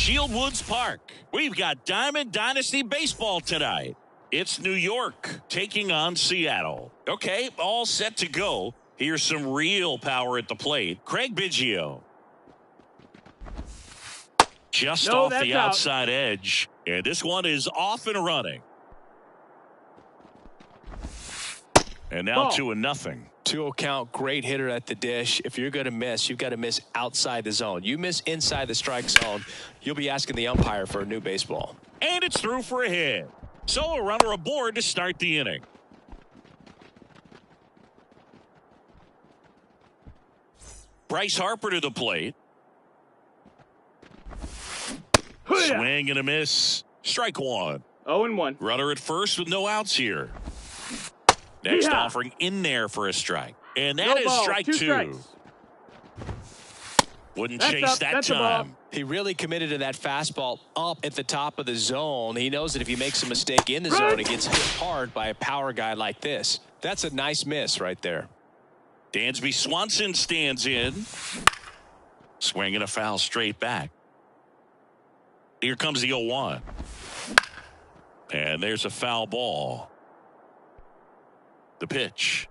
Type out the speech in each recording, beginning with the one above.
Shield Woods Park. We've got Diamond Dynasty Baseball tonight. It's New York taking on Seattle. Okay, all set to go. Here's some real power at the plate. Craig Biggio. Just off the outside edge. And this one is off and running. And now 2-0. 2-0 count, great hitter at the dish. If you're going to miss, you've got to miss outside the zone. You miss inside the strike zone, you'll be asking the umpire for a new baseball. And it's through for a hit. So a runner aboard to start the inning. Bryce Harper to the plate. Swing and a miss. Strike one. 0-1. Runner at first with no outs here. Next offering in there for a strike. And that is strike two. Strikes. Wouldn't chase that time. He really committed to that fastball up at the top of the zone. He knows that if he makes a mistake in the zone, it gets hit hard by a power guy like this. That's a nice miss right there. Dansby Swanson stands in. Swinging a foul straight back. Here comes the 0-1. And there's a foul ball. The pitch.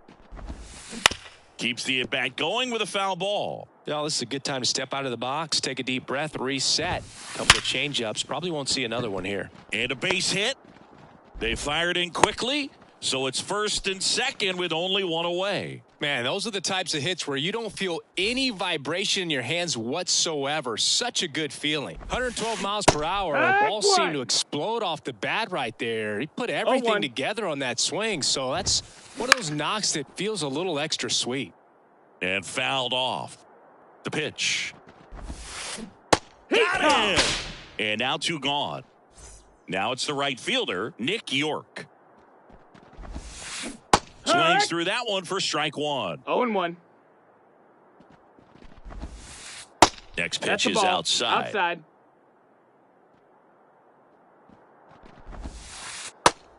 Keeps the at-bat going with a foul ball. Well, this is a good time to step out of the box, take a deep breath, reset. A couple of change-ups. Probably won't see another one here. And a base hit. They fired in quickly, so it's first and second with only one away. Man, those are the types of hits where you don't feel any vibration in your hands whatsoever. Such a good feeling. 112 miles per hour. The ball seemed to explode off the bat right there. He put everything together on that swing, so that's one of those knocks that feels a little extra sweet. And fouled off. The pitch. Got it! And now two gone. Now it's the right fielder, Nick York. Swings through that one for strike one. 0-1. Next pitch is outside. Outside.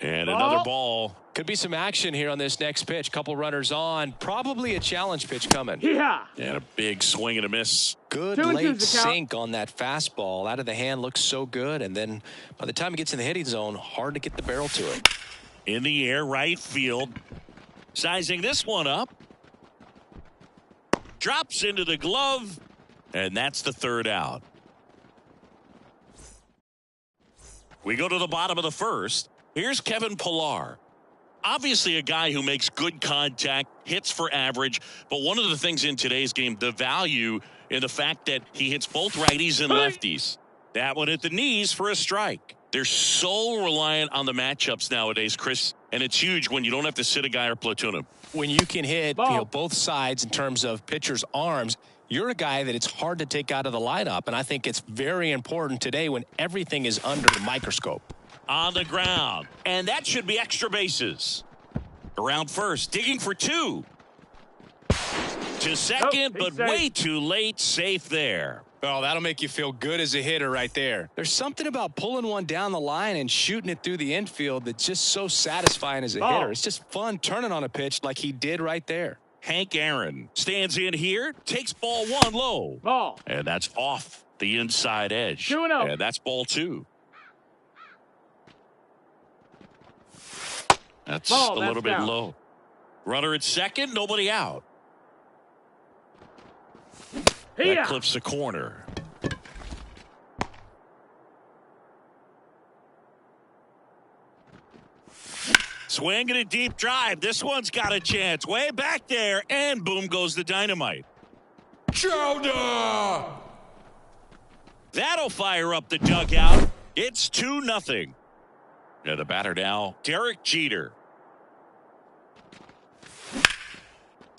And another ball. Could be some action here on this next pitch. Couple runners on. Probably a challenge pitch coming. Yeah. And a big swing and a miss. Good late sink on that fastball. Out of the hand looks so good. And then by the time it gets in the hitting zone, hard to get the barrel to it. In the air, right field. Sizing this one up. Drops into the glove. And that's the third out. We go to the bottom of the first. Here's Kevin Pillar. Obviously a guy who makes good contact, hits for average, but one of the things in today's game, the value in the fact that he hits both righties and lefties. That one at the knees for a strike. They're so reliant on the matchups nowadays, Chris, and it's huge when you don't have to sit a guy or platoon him. When you can hit both sides in terms of pitchers' arms, you're a guy that it's hard to take out of the lineup, and I think it's very important today when everything is under the microscope. On the ground, and that should be extra bases. Around first, digging for two. To second, but way too late, safe there. Oh, that'll make you feel good as a hitter right there. There's something about pulling one down the line and shooting it through the infield that's just so satisfying as a hitter. It's just fun turning on a pitch like he did right there. Hank Aaron stands in here, takes ball one low. Ball. And that's off the inside edge. 2-0. And that's ball two. That's a little bit low. Runner at second, nobody out. That clips the corner. Swing and a deep drive. This one's got a chance. Way back there, and boom goes the dynamite. Chowder! That'll fire up the dugout. It's 2-0. Yeah, the batter now, Derek Jeter.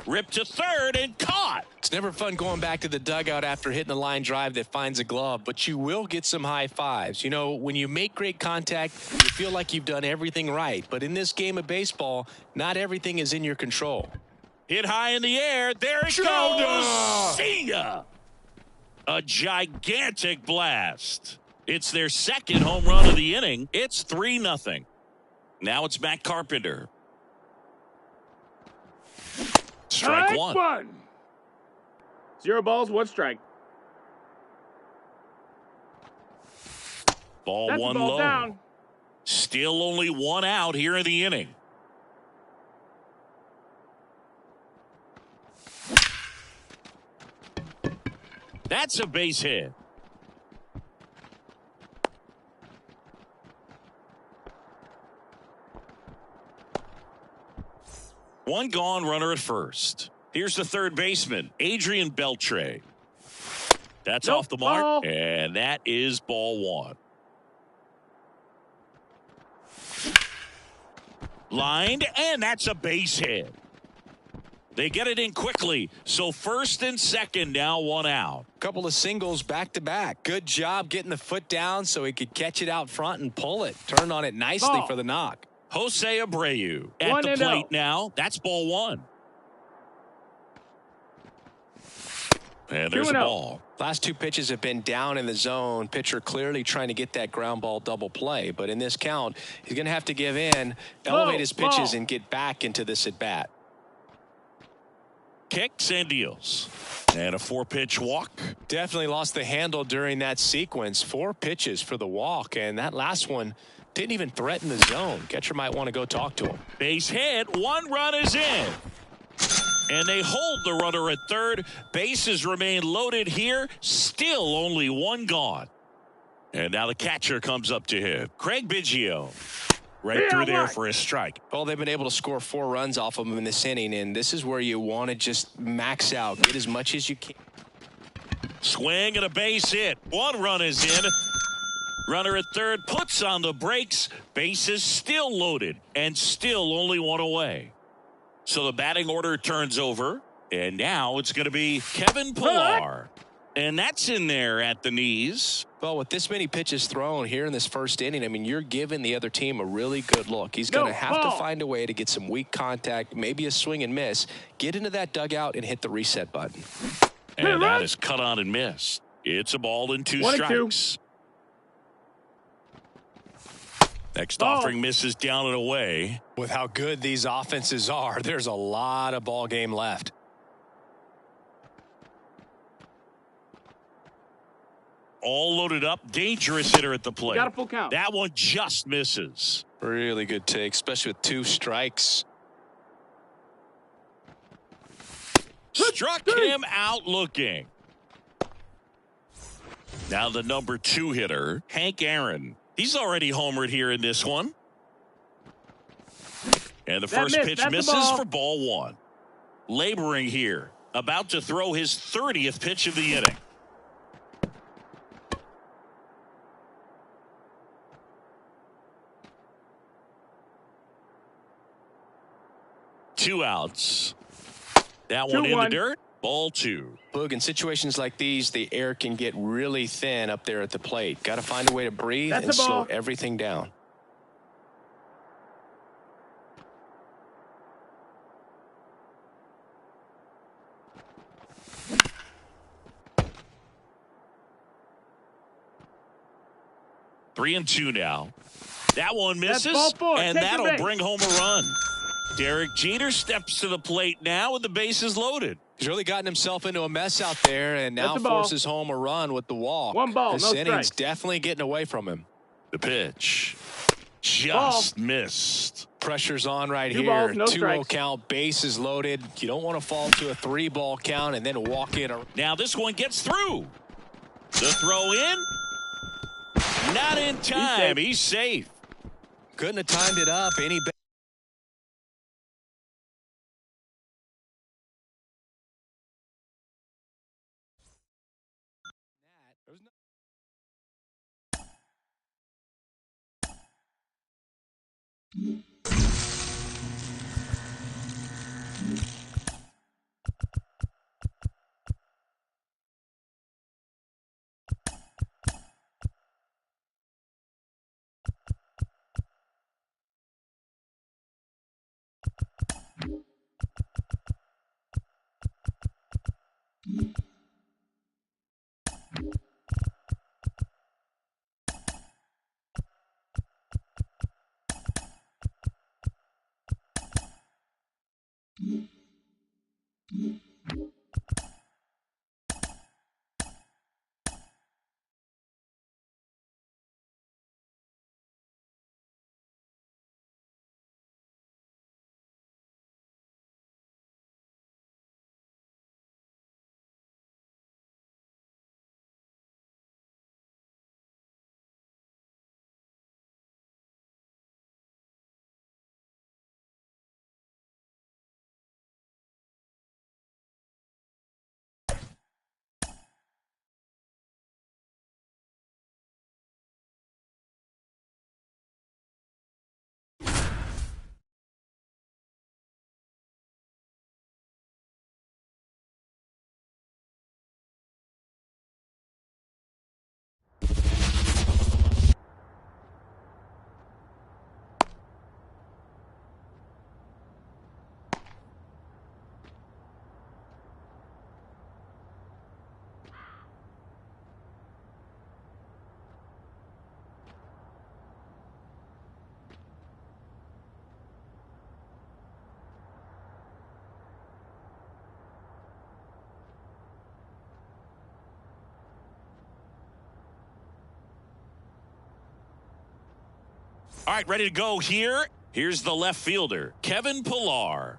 Ripped to third and caught. It's never fun going back to the dugout after hitting a line drive that finds a glove, but you will get some high fives. You know, when you make great contact, you feel like you've done everything right. But in this game of baseball, not everything is in your control. Hit high in the air. There it goes. See ya. A gigantic blast. It's their second home run of the inning. It's 3-0. Now it's Matt Carpenter. Strike one. 0 balls, 1 strike. Ball That's one the ball low. down. Still only one out here in the inning. That's a base hit. One gone, runner at first. Here's the third baseman, Adrian Beltre. That's Nope, off the mark, ball. and that is ball one. Lined, and that's a base hit. They get it in quickly, so first and second now, one out. Couple of singles back-to-back. Good job getting the foot down so he could catch it out front and pull it. Turn on it nicely Ball. for the knock. Jose Abreu at 1-0. the plate now. That's ball one. And there's a 2-0. ball. Last two pitches have been down in the zone. Pitcher clearly trying to get that ground ball double play. But in this count, he's going to have to give in, elevate his pitches, ball. and get back into this at-bat. Kicks and deals. And a 4-pitch walk. Definitely lost the handle during that sequence. 4 pitches for the walk, and that last one didn't even threaten the zone. Catcher might want to go talk to him. Base hit. 1 run is in. And they hold the runner at third. Bases remain loaded here. Still only 1 gone. And now the catcher comes up to him. Craig Biggio. Right through there for a strike. Well, they've been able to score 4 runs off of him in this inning, and this is where you want to just max out. Get as much as you can. Swing and a base hit. 1 run is in. Runner at third puts on the brakes. Bases still loaded and still only 1 away. So the batting order turns over, and now it's going to be Kevin Pillar. And that's in there at the knees. Well, with this many pitches thrown here in this first inning, I mean, you're giving the other team a really good look. He's going to have to find a way to get some weak contact, maybe a swing and miss, get into that dugout and hit the reset button. And that is cut on and missed. It's a ball and 2 strikes. Next offering misses down and away. With how good these offenses are, there's a lot of ball game left. All loaded up. Dangerous hitter at the plate. Got a full count. That one just misses. Really good take, especially with 2 strikes. Struck him out looking. Now the number 2 hitter, Hank Aaron. He's already homered here in this one. And the first pitch misses for ball 1. Laboring here. About to throw his 30th pitch of the inning. Two outs. That one in the dirt. Ball 2. Boog, in situations like these, the air can get really thin up there at the plate. Got to find a way to breathe and slow everything down. Three and 2 now. That one misses, and Take that'll bring home a run. Derek Jeter steps to the plate now with the bases loaded. He's really gotten himself into a mess out there and now forces home a run with the walk. 1 ball, this inning's definitely getting away from him. The pitch just missed. Pressure's on right 2 here. balls, no 2-0 count, bases loaded. You don't want to fall to a 3-ball count and then walk in. Now this one gets through. The throw in. Not in time. He's safe. Couldn't have timed it up any better. All right, ready to go here. Here's the left fielder, Kevin Pillar.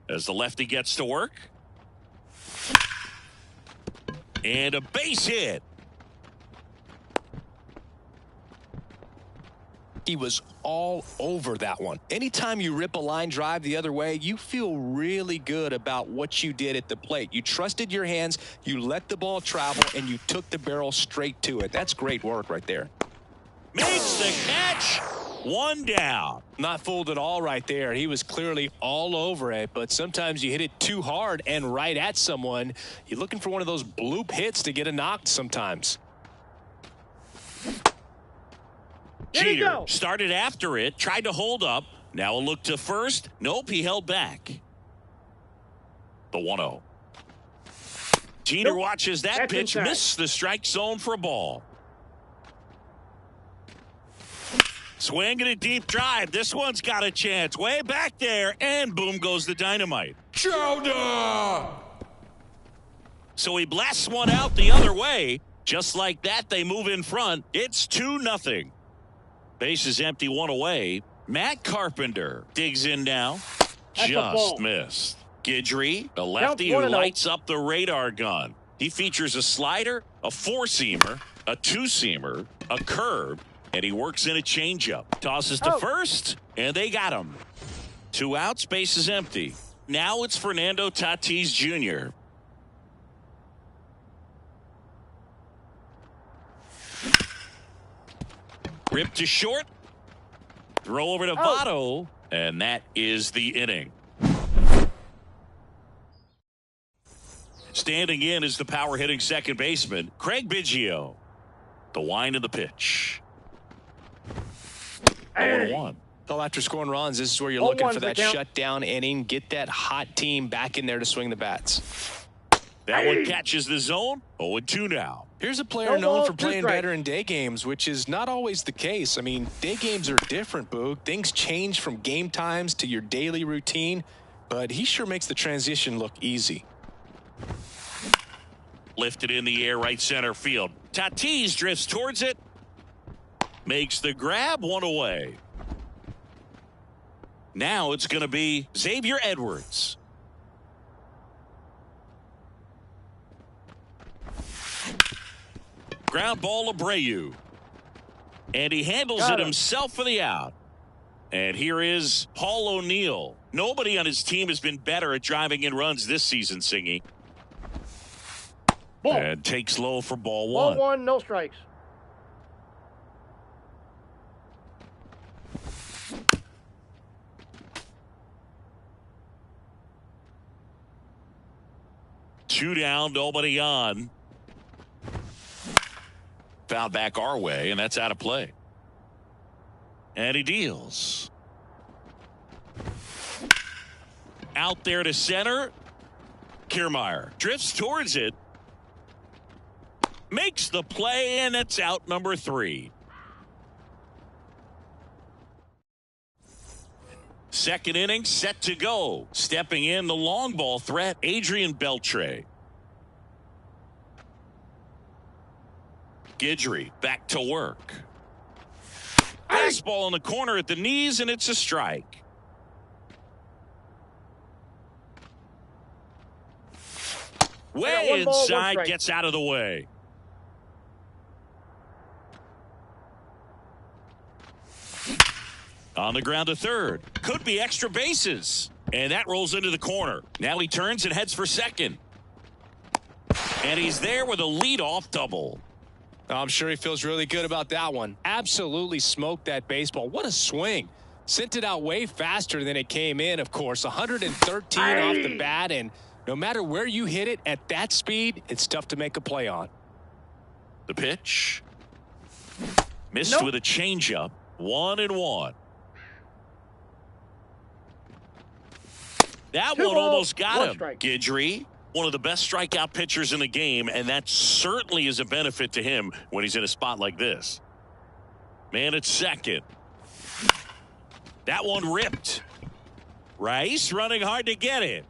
As the lefty gets to work. And a base hit. He was all over that one. Anytime you rip a line drive the other way, you feel really good about what you did at the plate. You trusted your hands, you let the ball travel, and you took the barrel straight to it. That's great work right there. Makes the catch. One down. Not fooled at all right there. He was clearly all over it, but sometimes you hit it too hard and right at someone. You're looking for one of those bloop hits to get a knock sometimes. Jeter started after it, tried to hold up. Now a look to first. Nope, he held back. The 1-0. Jeter watches that pitch, miss the strike zone for a ball. Swinging a deep drive. This one's got a chance. Way back there, and boom goes the dynamite. Chowder! So he blasts one out the other way. Just like that, they move in front. It's 2-0. Base is empty, one away. Matt Carpenter digs in now. Just missed. Guidry, the lefty who lights up the radar gun. He features a slider, a four-seamer, a two-seamer, a curve, and he works in a changeup. Tosses to first, and they got him. 2 outs, base is empty. Now it's Fernando Tatis Jr. Rip to short. Throw over to Votto. And that is the inning. Standing in is the power hitting second baseman, Craig Biggio. The wind of the pitch. 0-1. Well, after scoring runs, this is where you're looking for that shutdown inning. Get that hot team back in there to swing the bats. That one catches the zone. 0-2 now. Here's a player known for playing better in day games, which is not always the case. I mean, day games are different, Boog. Things change from game times to your daily routine, but he sure makes the transition look easy. Lifted in the air, right center field. Tatis drifts towards it. Makes the grab, one away. Now it's going to be Xavier Edwards. Ground ball Abreu. And he handles it himself for the out. And here is Paul O'Neill. Nobody on his team has been better at driving in runs this season, Singy. Ball. And takes low for ball one. Ball one, no strikes. Two down, nobody on. Foul back our way, and that's out of play. And he deals. Out there to center. Kiermaier drifts towards it. Makes the play, and it's out number 3. Second inning set to go. Stepping in the long ball threat, Adrian Beltre. Guidry back to work. Fastball in the corner at the knees, and it's a strike. Way inside, gets out of the way. On the ground to third. Could be extra bases. And that rolls into the corner. Now he turns and heads for second. And he's there with a leadoff double. I'm sure he feels really good about that one. Absolutely smoked that baseball. What a swing. Sent it out way faster than it came in, of course. 113 off the bat, and no matter where you hit it at that speed, it's tough to make a play on. The pitch. Missed with a changeup. 1-1. That one almost got him. Guidry, one of the best strikeout pitchers in the game, and that certainly is a benefit to him when he's in a spot like this. Man at second. That one ripped. Rice running hard to get it.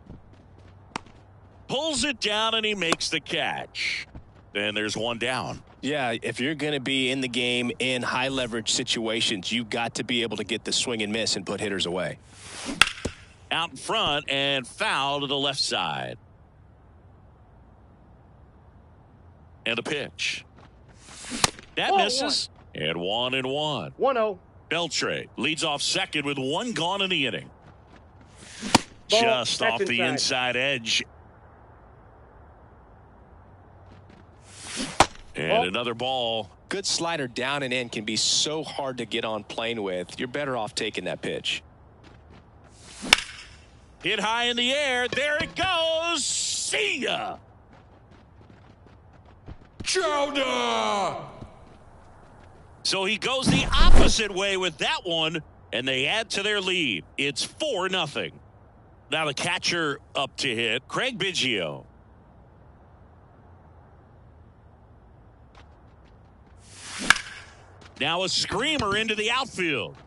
Pulls it down, and he makes the catch. Then there's one down. Yeah, if you're going to be in the game in high leverage situations, you've got to be able to get the swing and miss and put hitters away. Out in front and foul to the left side. And a pitch. That misses. And 1-1. 1-0. Beltre leads off second with one gone in the inning. Ball, just off the inside edge. And another ball. Good slider down and in can be so hard to get on plane with. You're better off taking that pitch. Hit high in the air. There it goes. See ya. Chowder! So he goes the opposite way with that one, and they add to their lead. It's 4-0. Now the catcher up to hit, Craig Biggio. Now a screamer into the outfield.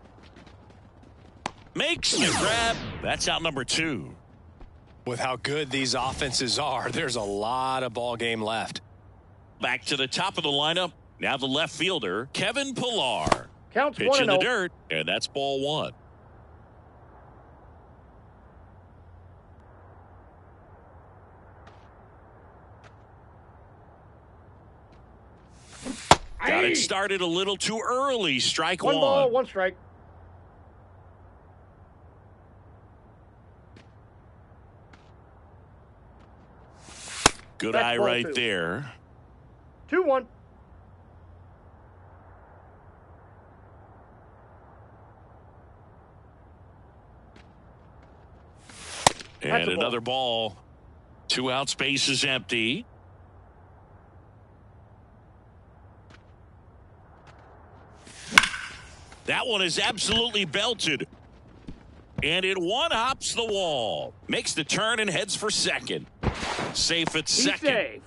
Makes the grab. That's out number 2. With how good these offenses are, there's a lot of ball game left. Back to the top of the lineup. Now the left fielder, Kevin Pillar. Counts Pitch in the 1-0. dirt, and that's ball 1. Got it started a little too early. Strike 1. 1 ball, 1 strike. Good That's eye ball right 2. there. 2-1. And another ball. 2 outs, base is empty. That one is absolutely belted. And it one-hops the wall. Makes the turn and heads for second. Safe at He's second. safe.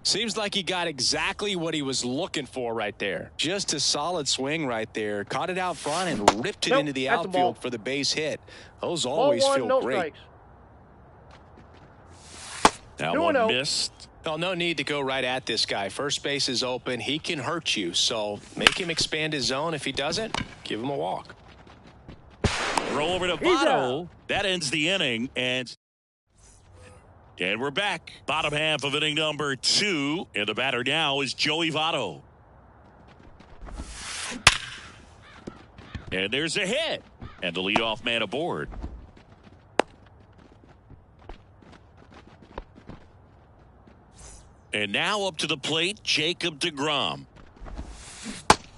Seems like he got exactly what he was looking for right there. Just a solid swing right there. Caught it out front and ripped it into the that's a ball. outfield for the base hit. Those Ball always 1, feel no great. strikes. That 2-0. one missed. Well, no need to go right at this guy. First base is open. He can hurt you. So make him expand his zone. If he doesn't, give him a walk. Throw over to He's Votto. out. That ends the inning. And we're back. Bottom half of inning number 2. And the batter now is Joey Votto. And there's a hit. And the leadoff man aboard. And now up to the plate, Jacob deGrom.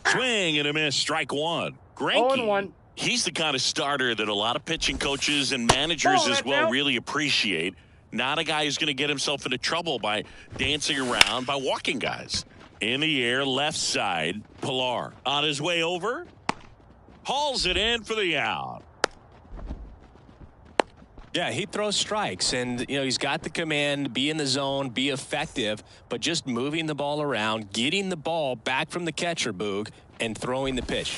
Swing and a miss, strike 1. Greinke. 0-1. He's the kind of starter that a lot of pitching coaches and managers as that's well out. really appreciate. Not a guy who's going to get himself into trouble by dancing around, by walking guys. In the air, left side, Pillar. On his way over, hauls it in for the out. Yeah, he throws strikes, and he's got the command, be in the zone, be effective, but just moving the ball around, getting the ball back from the catcher, Boog, and throwing the pitch.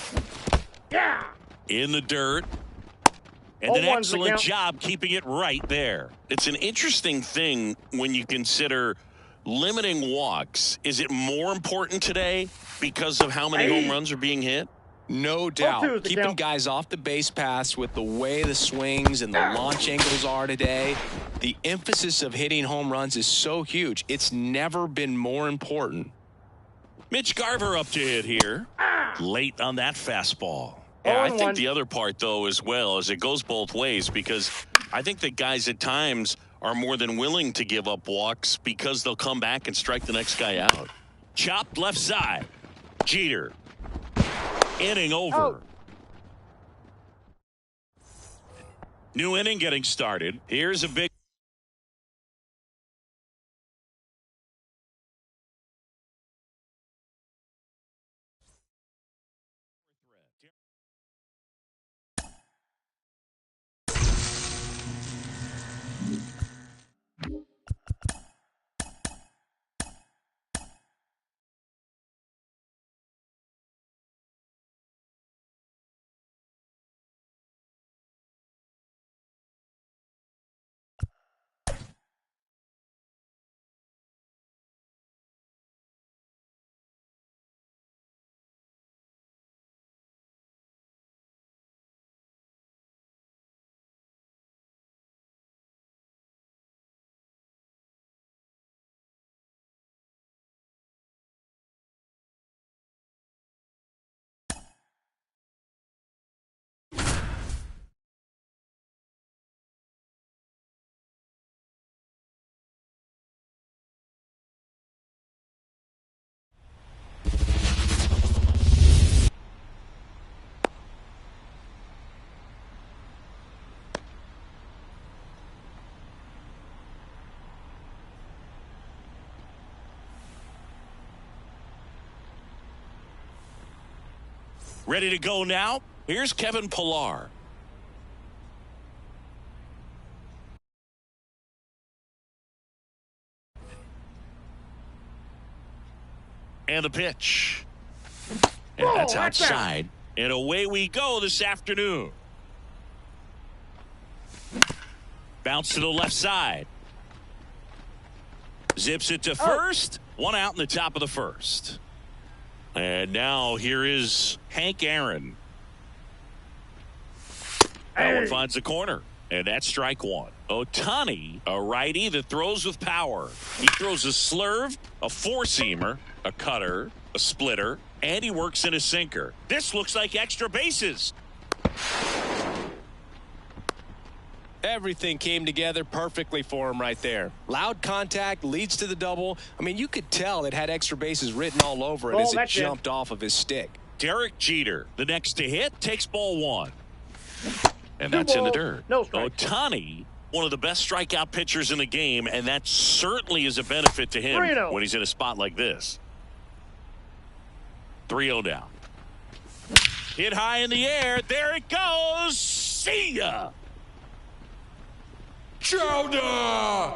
Yeah. In the dirt. And an 0-1's the excellent count. job keeping it right there. It's an interesting thing when you consider limiting walks. Is it more important today because of how many home runs are being hit? No 2 doubt. is the Keeping count. guys off the base paths with the way the swings and the launch angles are today. The emphasis of hitting home runs is so huge. It's never been more important. Mitch Garver up to hit here. Late on that fastball. Yeah, I 0-1. think the other part, though, as well, is it goes both ways because I think that guys at times are more than willing to give up walks because they'll come back and strike the next guy out. Chopped left side. Jeter. Inning over. Out. New inning getting started. Here's a big Ready to go now? Here's Kevin Pillar. And the pitch. And that's outside. And away we go this afternoon. Bounce to the left side. Zips it to first. One out in the top of the first. And now here is Hank Aaron. That one finds the corner. And that's strike one. Ohtani, a righty that throws with power. He throws a slurve, a four-seamer, a cutter, a splitter, and he works in a sinker. This looks like extra bases. Everything came together perfectly for him right there. Loud contact leads to the double. I mean, you could tell it had extra bases written all over it as it jumped off of his stick. Derek Jeter, the next to hit, takes ball one. And that's in the dirt. No strike. Ohtani, one of the best strikeout pitchers in the game, and that certainly is a benefit to him when he's in a spot like this. 3-0 down. Hit high in the air. There it goes. See ya. Chowder!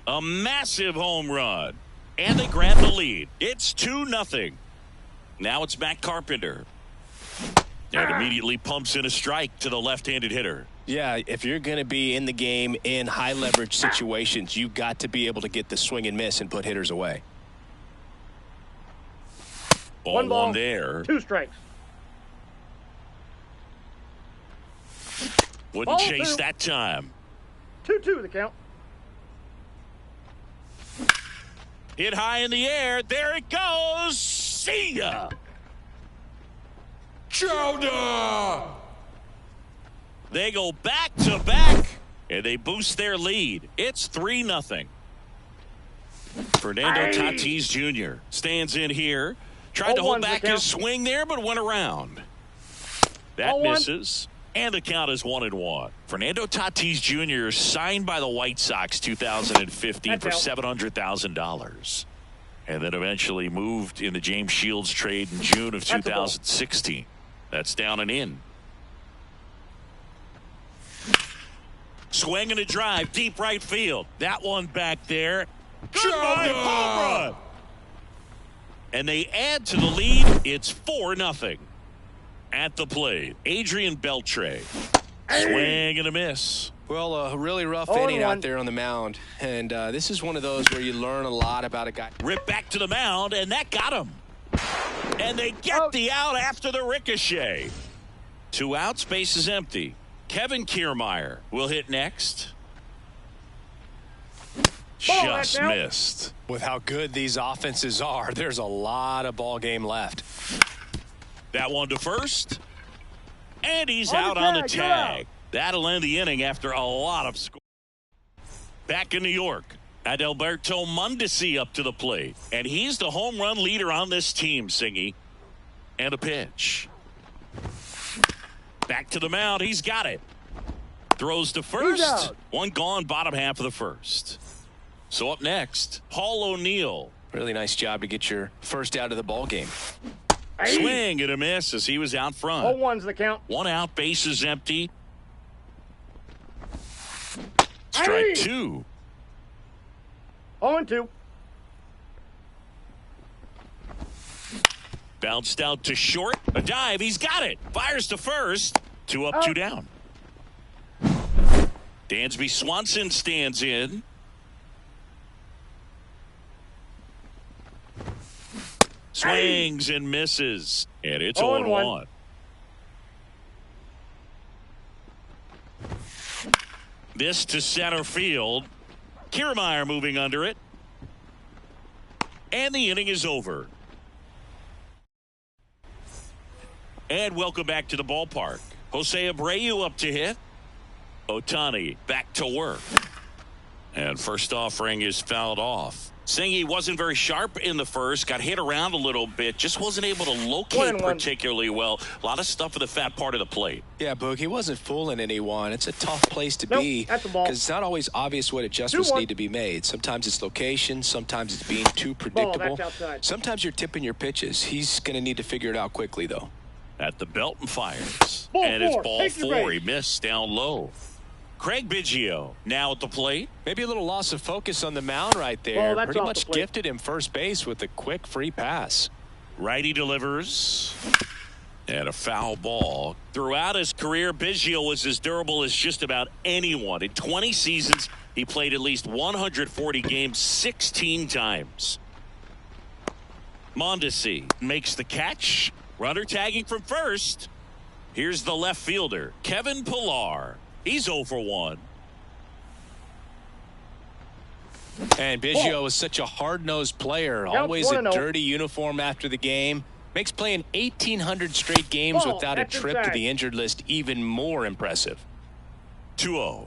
A massive home run. And they grab the lead. It's 2-0. Now it's Matt Carpenter. And immediately pumps in a strike to the left-handed hitter. Yeah, if you're going to be in the game in high-leverage situations, you've got to be able to get the swing and miss and put hitters away. Ball one there. 2 strikes. Wouldn't chase that time. 2-2 the count. Hit high in the air. There it goes. See ya. Chowder! They go back to back, and they boost their lead. It's 3-0. Fernando Tatis Jr. stands in here. Tried to hold back his swing there, but went around. That misses. And the count is 1-1. Fernando Tatis Jr. signed by the White Sox 2015 for $700,000. And then eventually moved in the James Shields trade in June of 2016. That's down and in. Swing and a drive, deep right field. That one back there. Goodbye, home run. And they add to the lead. It's 4-0. At the plate, Adrian Beltre. Swing and a miss. Well, a really rough inning out there on the mound. And this is one of those where you learn a lot about a guy. Rip back to the mound, and that got him. And they get the out after the ricochet. 2 outs, base is empty. Kevin Kiermaier will hit next. Just missed. With how good these offenses are, there's a lot of ball game left. That one to first. And he's out on the tag. That'll end the inning after a lot of score. Back in New York, Adalberto Mondesi up to the plate. And he's the home run leader on this team, Singy. And a pitch. Back to the mound. He's got it. Throws to first. One gone, bottom half of the first. So up next, Paul O'Neill. Really nice job to get your first out of the ball game. Swing and a miss as he was out front. 0-1's the count. 1 out, bases empty. Strike 2. 0-2. Bounced out to short. A dive. He's got it. Fires to first. 2 up, 2 down. Dansby Swanson stands in. Swings and misses. And it's 0-1. This to center field. Kiermaier moving under it. And the inning is over. And welcome back to the ballpark. Jose Abreu up to hit. Ohtani back to work. And first offering is fouled off. Saying he wasn't very sharp in the first, got hit around a little bit, just wasn't able to locate 1-1. particularly well. A lot of stuff for the fat part of the plate. Yeah, Boog, he wasn't fooling anyone. It's a tough place to Nope, be that's a ball. because it's not always obvious what adjustments 2-1. need to be made. Sometimes it's location. Sometimes it's being too predictable. that's outside. Sometimes you're tipping your pitches. He's going to need to figure it out quickly, though. At the belt and fires. Ball and it's four. ball Take your 4. He base. missed down low. Craig Biggio now at the plate. Maybe a little loss of focus on the mound right there. Well, that's Pretty off much the plate. gifted him first base with a quick free pass. Righty delivers. And a foul ball. Throughout his career, Biggio was as durable as just about anyone. In 20 seasons, he played at least 140 games 16 times. Mondesi makes the catch. Runner tagging from first. Here's the left fielder, Kevin Pillar. He's 0 for 1. And Biggio is such a hard-nosed player. Yep, Always a 1-0. dirty uniform after the game. Makes playing 1,800 straight games Ball, without a that's trip to inside. the injured list even more impressive. 2-0.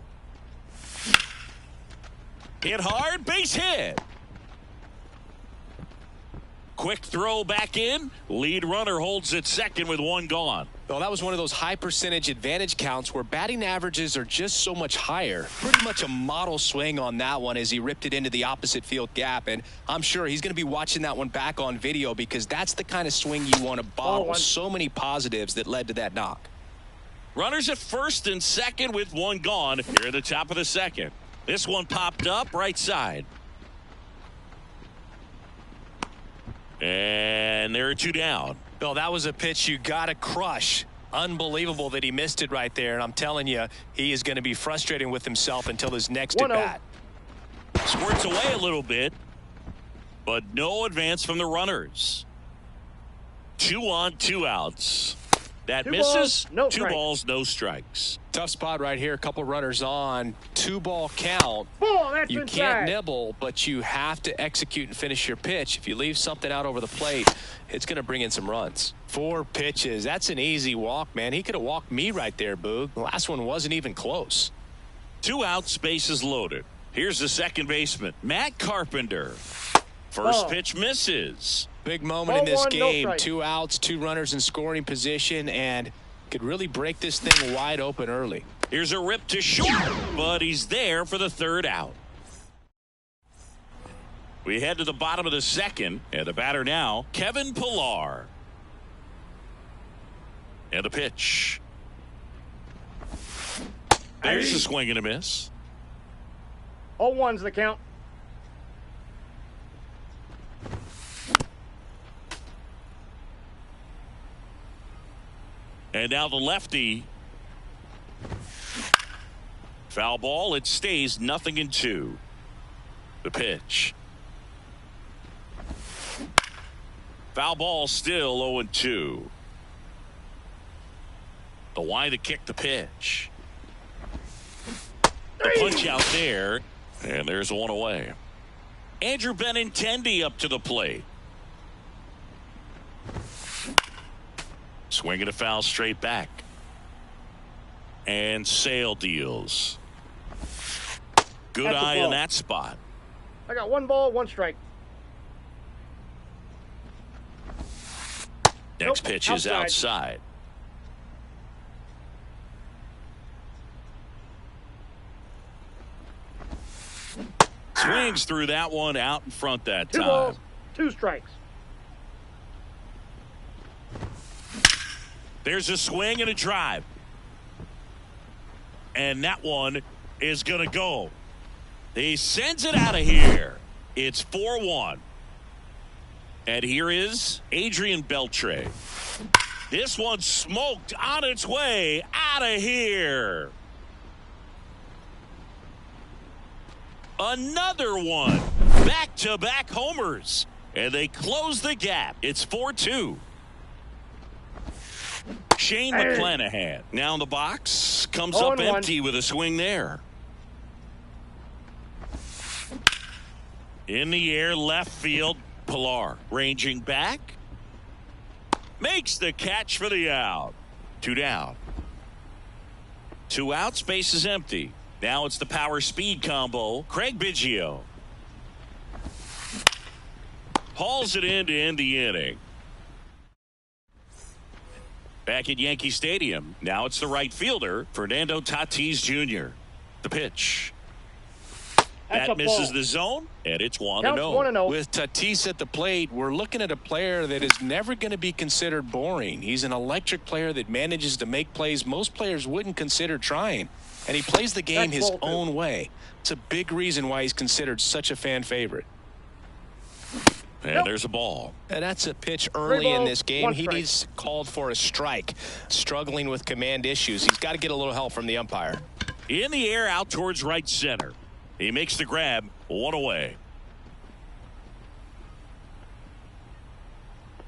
Hit hard, base hit. Quick throw back in. Lead runner holds at second with 1 gone. Well, that was one of those high percentage advantage counts where batting averages are just so much higher. Pretty much a model swing on that one as he ripped it into the opposite field gap. And I'm sure he's going to be watching that one back on video because that's the kind of swing you want to bottle. 1. So many positives that led to that knock. Runners at first and second with 1 gone here at the top of the second. This one popped up right side. And there are 2 down. Bill, that was a pitch you got to crush. Unbelievable that he missed it right there. And I'm telling you, he is going to be frustrating with himself until his next 1-0. at-bat. Squirts away a little bit, but no advance from the runners. 2 on, 2 outs. That 2 misses. balls, no 2 strikes. balls, no strikes. Tough spot right here. A couple runners on. 2-ball count. Ball, that's You inside. can't nibble, but you have to execute and finish your pitch. If you leave something out over the plate, it's going to bring in some runs. 4 pitches. That's an easy walk, man. He could have walked me right there, Boog. The last one wasn't even close. 2 outs, bases loaded. Here's the second baseman, Matt Carpenter. First Ball. pitch misses. Big moment in Ball this 1, no game. strike. 2 outs, 2 runners in scoring position, and could really break this thing wide open early. Here's a rip to short, but he's there for the 3rd out. We head to the bottom of the second, and the batter now, Kevin Pillar. And a pitch. There's a swing and a miss. 0-1's the count. And now the lefty. Foul ball. It stays 0-2. The pitch. Foul ball still 0-2. The why to kick the pitch. The punch out there. And there's 1 away. Andrew Benintendi up to the plate. Swinging a foul straight back. And Sale deals. Good That's a eye in ball. that spot. I got 1 ball, 1 strike. Next Nope, pitch is outside. outside. Swings through that one out in front that 2 time. balls, 2 strikes. There's a swing and a drive. And that one is going to go. He sends it out of here. It's 4-1. And here is Adrian Beltre. This one smoked on its way out of here. Another one. Back-to-back homers. And they close the gap. It's 4-2. Shane McClanahan now in the box. Comes up 0-1. empty with a swing there. In the air, left field. Pillar ranging back. Makes the catch for the out. 2 down. 2 outs, base is empty. Now it's the power speed combo. Craig Biggio. hauls it in to end the inning. Back at Yankee Stadium, now it's the right fielder, Fernando Tatis Jr. The pitch. That misses the zone, and it's 1-0. With Tatis at the plate, we're looking at a player that is never going to be considered boring. He's an electric player that manages to make plays most players wouldn't consider trying. And he plays the game his own way. It's a big reason why he's considered such a fan favorite. And there's a ball. And that's a pitch early in this game. He needs called for a strike. Struggling with command issues. He's got to get a little help from the umpire. In the air out towards right center. He makes the grab, 1 away.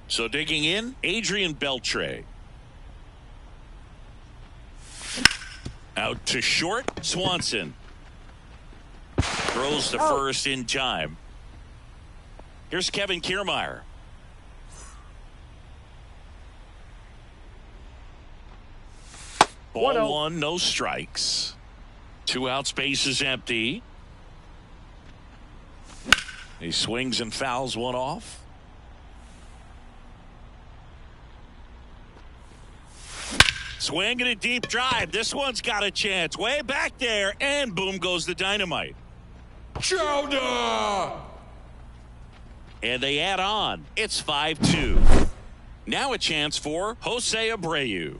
So digging in, Adrian Beltre. Out to short, Swanson. Throws to first in time. Here's Kevin Kiermaier. Ball 1, no strikes. 2 outs, base is empty. He swings and fouls one off. Swinging a deep drive. This one's got a chance. Way back there. And boom goes the dynamite. Chowder! And they add on. It's 5-2. Now a chance for Jose Abreu.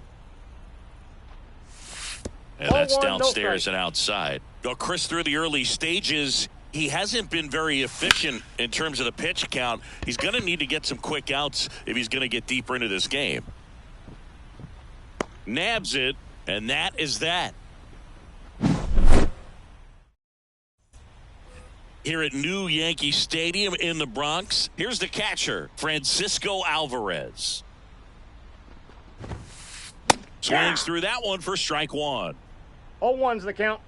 And that's downstairs and outside. Well, Chris, through the early stages, he hasn't been very efficient in terms of the pitch count. He's going to need to get some quick outs if he's going to get deeper into this game. Nabs it, and that is that. Here at New Yankee Stadium in the Bronx, here's the catcher, Francisco Alvarez. Swings through that one for strike 1. 0-1's the count.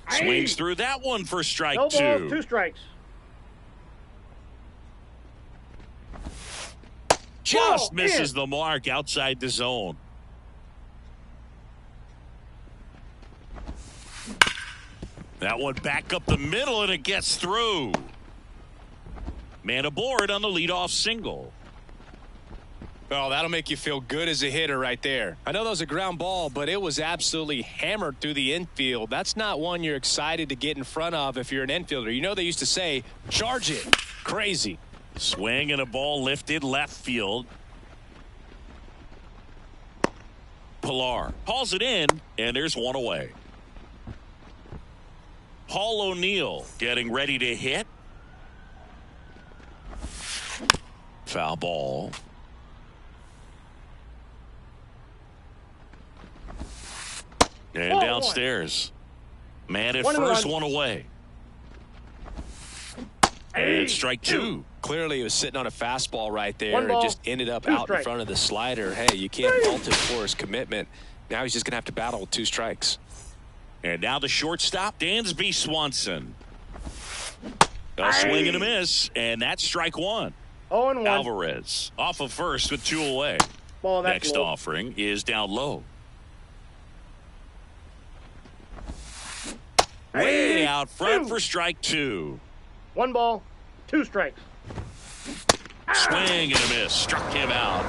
Swings through that one for strike 2. 2 strikes. Just misses the mark outside the zone. That one back up the middle, and it gets through. Man aboard on the leadoff single. Oh, that'll make you feel good as a hitter right there. I know that was a ground ball, but it was absolutely hammered through the infield. That's not one you're excited to get in front of if you're an infielder. You know they used to say, charge it. Crazy. Swing and a ball lifted left field. Pilar hauls it in, and there's 1 away. Paul O'Neill getting ready to hit. Foul ball. And downstairs. Man at first, 1 away. And strike 2. Clearly he was sitting on a fastball right there. It just ended up out in front of the slider. Hey, you can't fault him for his commitment. Now he's just going to have to battle with 2 strikes. And now the shortstop, Dansby Swanson. A swing and a miss, and that's strike 1. 0-1. Alvarez off of first with 2 away. Next offering is down low. Way out front for strike 2. 1 ball, 2 strikes. Swing and a miss. Struck him out.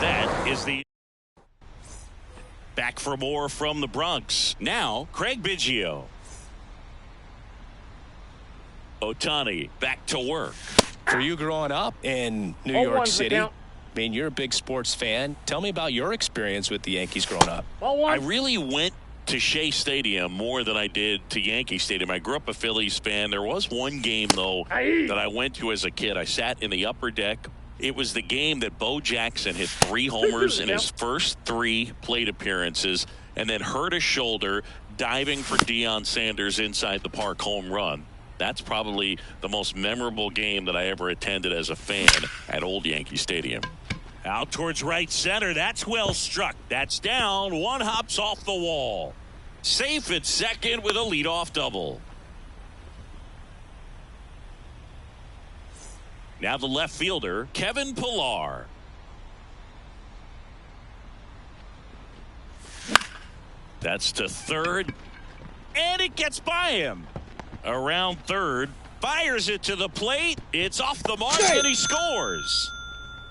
That is the back for more from the Bronx. Now, Craig Biggio. Ohtani back to work. For you growing up in New York City, I mean, you're a big sports fan. Tell me about your experience with the Yankees growing up. I really went to Shea Stadium more than I did to Yankee Stadium. I grew up a Phillies fan. There was one game, though, that I went to as a kid. I sat in the upper deck. It was the game that Bo Jackson hit 3 homers in his first 3 plate appearances and then hurt his shoulder diving for Deion Sanders inside the park home run. That's probably the most memorable game that I ever attended as a fan at Old Yankee Stadium. Out towards right center. That's well struck. That's down. 1 hops off the wall. Safe at second with a leadoff double. Now the left fielder, Kevin Pilar. That's to third. And it gets by him. Around third. Fires it to the plate. It's off the mark, and he scores.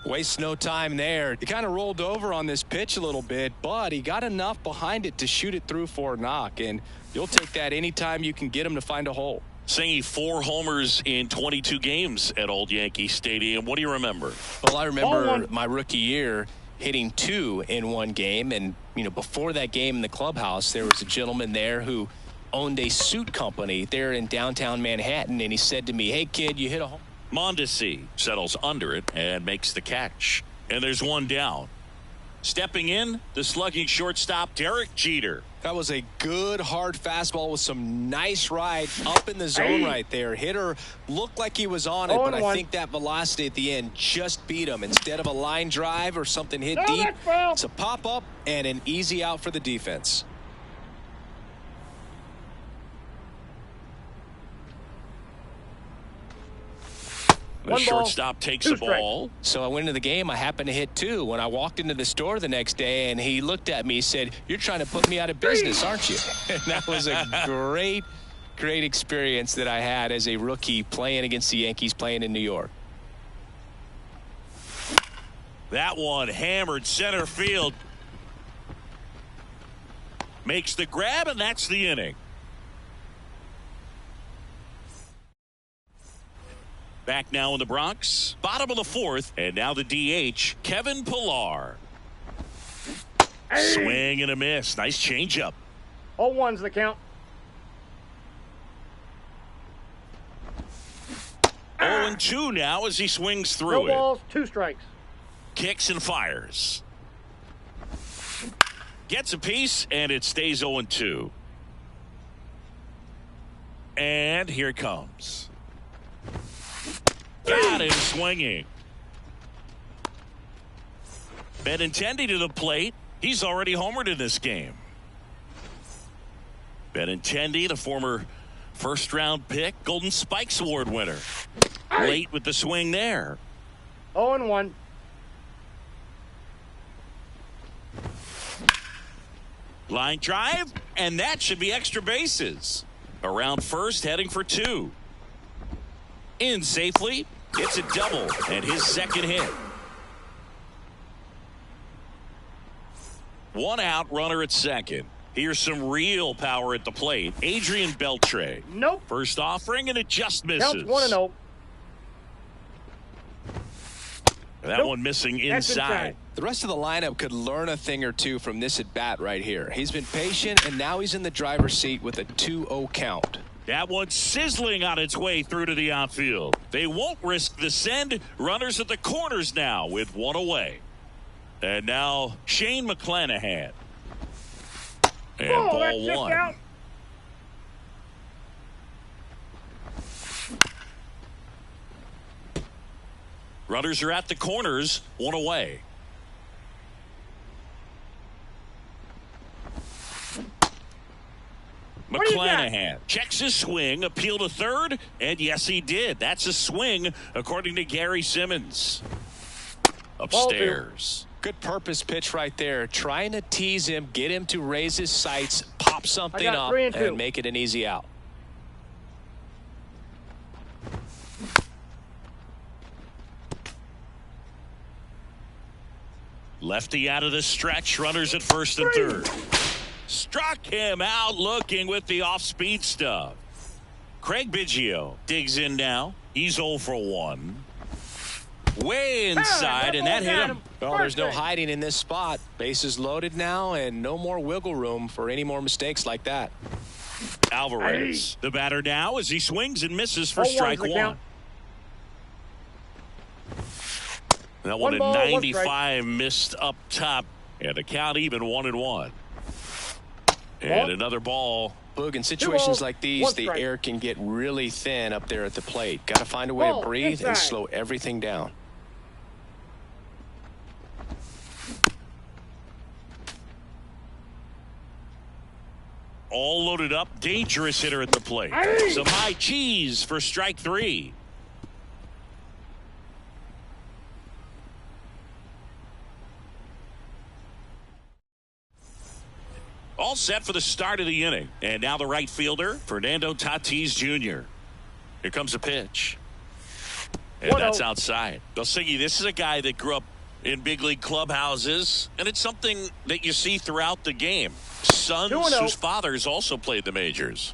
Wastes no time there. He kind of rolled over on this pitch a little bit, but he got enough behind it to shoot it through for a knock, and you'll take that anytime you can get him to find a hole. Singing 4 homers in 22 games at Old Yankee Stadium. What do you remember? Well, I remember my rookie year hitting 2 in one game, and before that game in the clubhouse, there was a gentleman there who owned a suit company there in downtown Manhattan, and he said to me, "Hey kid, you hit a home." Mondesi settles under it and makes the catch, and there's one down. Stepping in, the slugging shortstop Derek Jeter. That was a good hard fastball with some nice ride up in the zone right there. Hitter looked like he was on it, but I think that velocity at the end just beat him. Instead of a line drive or something hit deep, it's a pop-up and an easy out for the defense. The shortstop takes the ball. So I went into the game. I happened to hit 2. When I walked into the store the next day, and he looked at me, he said, "You're trying to put me out of business, aren't you?" And that was a great experience that I had as a rookie playing against the Yankees, playing in New York. That one hammered center field. Makes the grab, and that's the inning. Back now in the Bronx, bottom of the 4th, and now the DH, Kevin Pillar. Swing and a miss. Nice changeup. 0-1's the count. 0-2 now as he swings through No balls, 2 strikes. Kicks and fires. Gets a piece, and it stays 0-2. And here it comes. Got him swinging. Benintendi to the plate. He's already homered in this game. Benintendi, the former first-round pick, Golden Spikes Award winner. Late with the swing there. 0-1. Line drive, and that should be extra bases. Around first, heading for 2. In safely. Gets a double and his second hit. 1 out, runner at second. Here's some real power at the plate. Adrian Beltre. Nope. First offering, and it just misses. Counts 1-0. That one missing inside. The rest of the lineup could learn a thing or two from this at bat right here. He's been patient, and now he's in the driver's seat with a 2-0 count. That one's sizzling on its way through to the outfield. They won't risk the send. Runners at the corners now with 1 away. And now Shane McClanahan. And ball 1. Out. Runners are at the corners, 1 away. McClanahan checks his swing, appeal to third, and yes, he did. That's a swing, according to Gary Simmons. Upstairs. Good purpose pitch right there. Trying to tease him, get him to raise his sights, pop something up, and make it an easy out. Lefty out of the stretch, runners at first and third. Struck him out looking with the off-speed stuff. Craig Biggio digs in now. He's 0 for 1. Way inside, and that hit him. Well, there's no hiding in this spot. Bases loaded now, and no more wiggle room for any more mistakes like that. Alvarez, the batter now as he swings and misses for strike 1. That one at 95 missed up top, and the count even 1-1. And another ball. Boog, in situations like these, the air can get really thin up there at the plate. Got to find a way to breathe and slow everything down. All loaded up, dangerous hitter at the plate. Some high cheese for strike 3. All set for the start of the inning. And now the right fielder, Fernando Tatis Jr. Here comes a pitch. And that's outside. Belsingi, this is a guy that grew up in big league clubhouses, and it's something that you see throughout the game. Sons whose fathers also played the majors.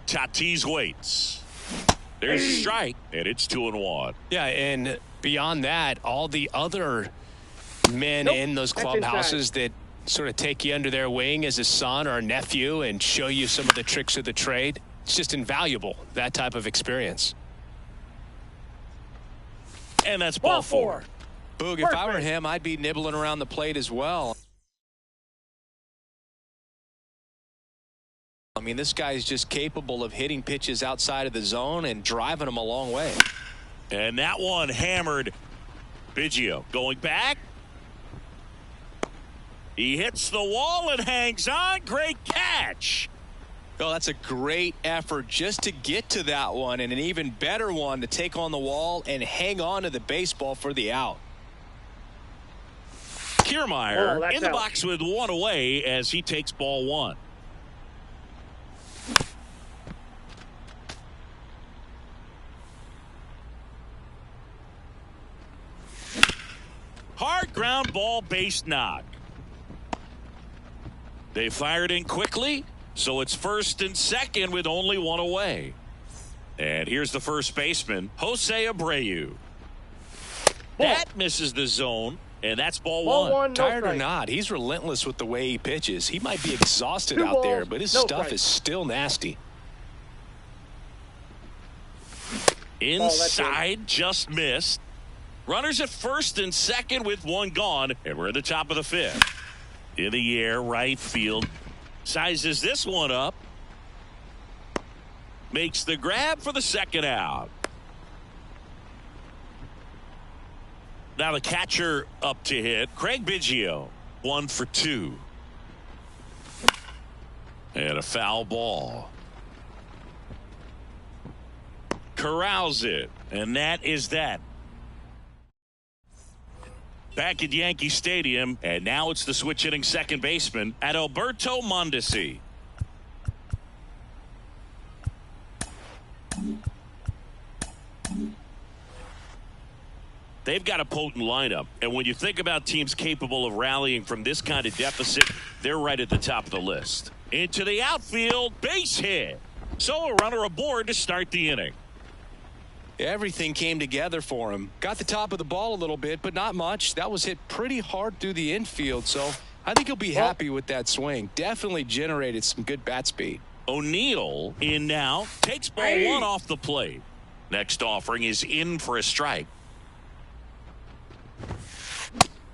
Tatis waits. There's a strike, and it's 2-1. Yeah, and beyond that, all the other men in those clubhouses that sort of take you under their wing as a son or a nephew and show you some of the tricks of the trade, it's just invaluable, that type of experience. And that's ball four. Boog, if I were him, I'd be nibbling around the plate as well. I mean, this guy's just capable of hitting pitches outside of the zone and driving them a long way. And that one hammered. Biggio going back. He hits the wall and hangs on. Great catch. Oh, that's a great effort just to get to that one, and an even better one to take on the wall and hang on to the baseball for the out. Kiermaier in the box with one away as he takes ball one. Hard ground ball, base knock. They fired in quickly, so it's first and second with only one away. And here's the first baseman, Jose Abreu. That misses the zone, and that's ball one. Tired or not, he's relentless with the way he pitches. He might be exhausted out there, but his stuff is still nasty. Inside, just missed. Runners at first and second with one gone, and we're at the top of the fifth. In the air, right field. Sizes this one up. Makes the grab for the second out. Now the catcher up to hit. Craig Biggio, 1 for 2. And a foul ball. Corrals it, and that is that. Back at Yankee Stadium, and now it's the switch hitting second baseman Adalberto Mondesi. They've got a potent lineup, and when you think about teams capable of rallying from this kind of deficit, they're right at the top of the list. Into the outfield, base hit. So a runner aboard to start the inning. Everything came together for him. Got the top of the ball a little bit, but not much. That was hit pretty hard through the infield, so I think he'll be happy with that swing. Definitely generated some good bat speed. O'Neill in now, takes ball one off the plate. Next offering is in for a strike.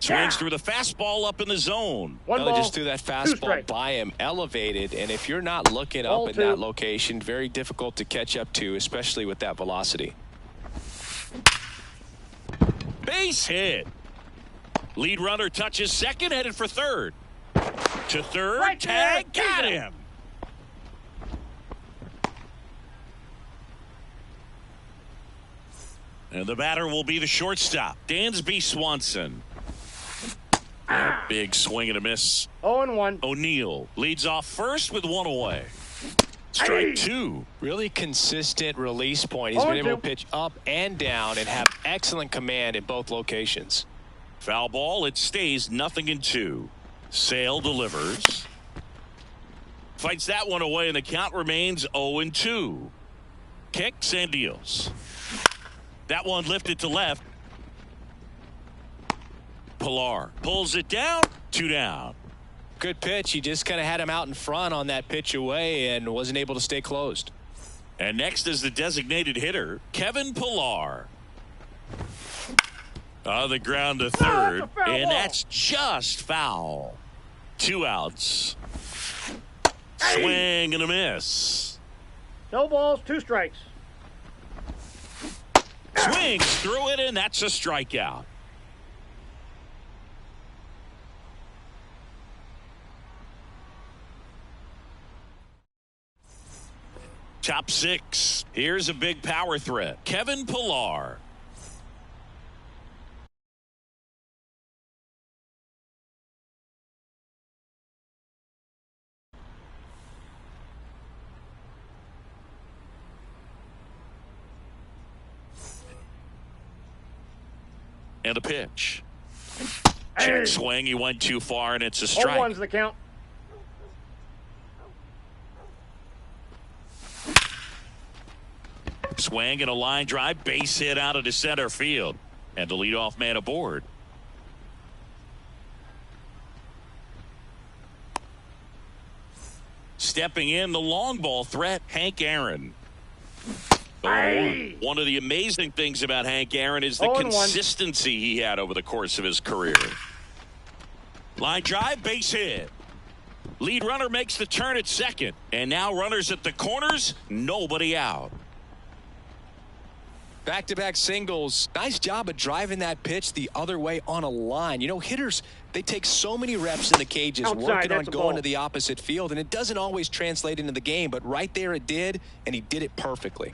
Swings through the fastball up in the zone. Just threw that fastball by him, elevated, and if you're not looking up in that location, very difficult to catch up to, especially with that velocity. Base hit. Lead runner touches second, headed for third. To third, tag, got him. And the batter will be the shortstop, Dansby Swanson. Big swing and a miss. 0-1. O'Neill leads off first with one away. Strike two. Really consistent release point. He's been able to pitch up and down and have excellent command in both locations. Foul ball. It stays 0-2. Sale delivers. Fights that one away, and the count remains 0-2. Kicks and deals. That one lifted to left. Pilar pulls it down. 2 down. Good pitch. He just kind of had him out in front on that pitch away and wasn't able to stay closed. And next is the designated hitter, Kevin Pilar. On the ground to third, and that's just foul. 2 outs. Swing and a miss. No balls, 2 strikes. Swings through it, and that's a strikeout. Top 6. Here's a big power threat. Kevin Pillar. And a pitch. Check swing. He went too far, and it's a strike. 0-1's the count. Swing and a line drive, base hit out of the center field. And the leadoff man aboard. Stepping in, the long ball threat, Hank Aaron. One of the amazing things about Hank Aaron is the consistency he had over the course of his career. Line drive, base hit. Lead runner makes the turn at second. And now runners at the corners, nobody out. Back-to-back singles. Nice job of driving that pitch the other way on a line. You know, hitters, they take so many reps in the cages working on going to the opposite field, and it doesn't always translate into the game, but right there it did, and he did it perfectly.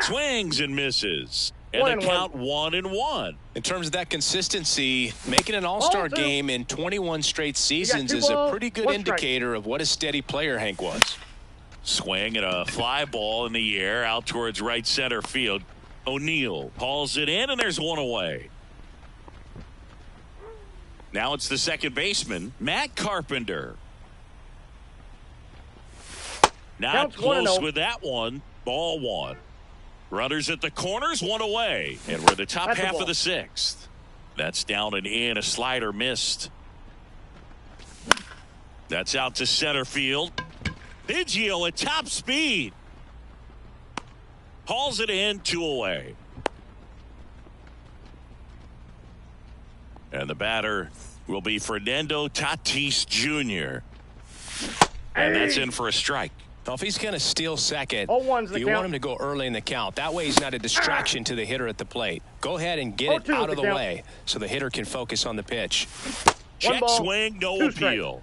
Swings and misses. And the count 1-1. In terms of that consistency, making an all-star game in 21 straight seasons is a pretty good indicator of what a steady player Hank was. Swing and a fly ball in the air out towards right center field. O'Neill hauls it in, and there's one away. Now it's the second baseman, Matt Carpenter. Not close with that one. Ball 1. Runners at the corners, one away. And we're the top half of the 6th. That's down and in. A slider missed. That's out to center field. Biggio at top speed. Hauls it in, 2 away. And the batter will be Fernando Tatis Jr. And that's in for a strike. Well, if he's going to steal second, 0-1's the you count. want him to go early in the count. That way he's not a distraction to the hitter at the plate. Go ahead and get it out of the way so the hitter can focus on the pitch. Check swing, no appeal.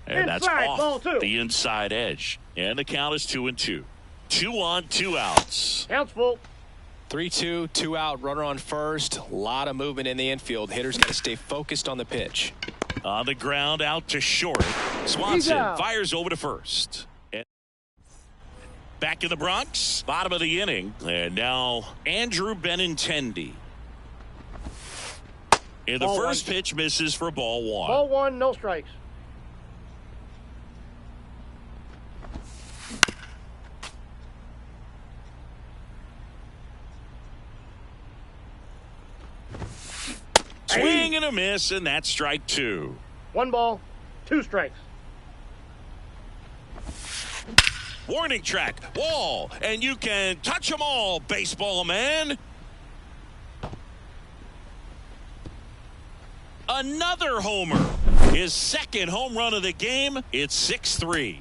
And that's off the inside edge. And the count is 2-2. 2 on, 2 outs. Count's full. 3-2, 2 out, runner on first. A lot of movement in the infield. Hitters got to stay focused on the pitch. On the ground, out to short. Swanson fires over to first. And back in the Bronx, bottom of the inning. And now Andrew Benintendi. And the first pitch misses for ball 1. Ball 1, no strikes. Swing and a miss, and that's strike 2. 1 ball, 2 strikes. Warning track, wall, and you can touch them all, baseball man. Another homer. His second home run of the game. It's 6-3.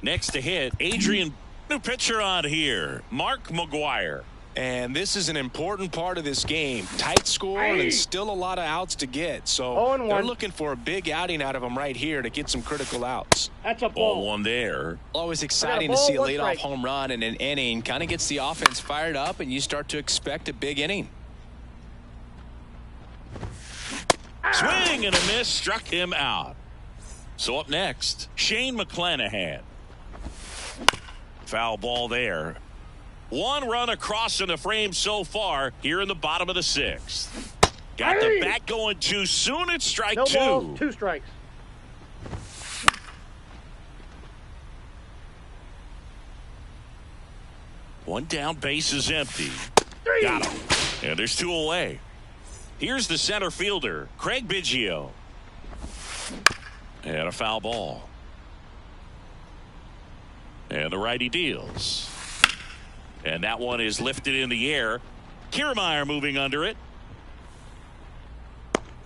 Next to hit, Adrian, new pitcher on here, Mark McGwire. And this is an important part of this game. Tight score and still a lot of outs to get. So they're looking for a big outing out of him right here to get some critical outs. That's a ball 1 there. Always exciting to see a leadoff home run in an inning. Kind of gets the offense fired up, and you start to expect a big inning. Swing and a miss, struck him out. So up next, Shane McClanahan. Foul ball there. 1 run across in the frame so far here in the bottom of the 6th. Got the bat going too soon. It's strike 2. Balls, 2 strikes. One down, base is empty. Got him. And there's 2 away. Here's the center fielder, Craig Biggio. And a foul ball. And the righty deals. And that one is lifted in the air. Kiermaier moving under it.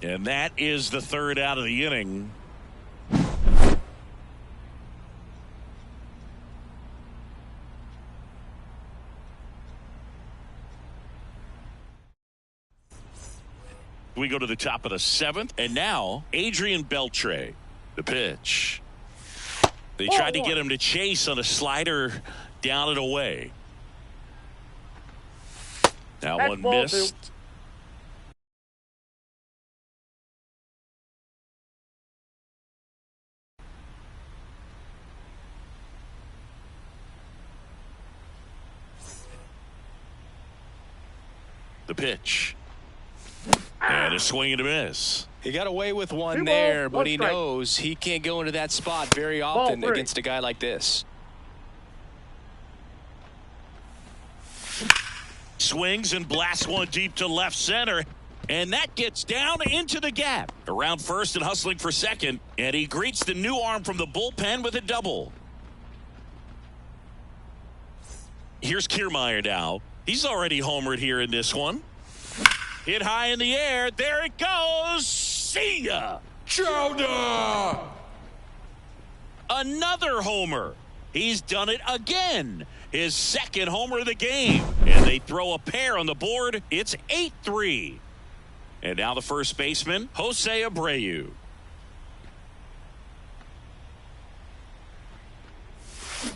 And that is the 3rd out of the inning. We go to the top of the 7th, and now Adrian Beltre, the pitch. They tried to get him to chase on a slider down and away. That That's one ball missed. 2. The pitch. And a swing and a miss. He got away with one 2 there, balls, but he 1 strike. knows he can't go into that spot very often Ball 3. against a guy like this. Swings and blasts one deep to left center. And that gets down into the gap. Around first and hustling for second. And he greets the new arm from the bullpen with a double. Here's Kiermaier now. He's already homered here in this one. Hit high in the air. There it goes. See ya. Chowder! Another homer. He's done it again. His second homer of the game. And they throw a pair on the board. It's 8-3. And now the first baseman, Jose Abreu.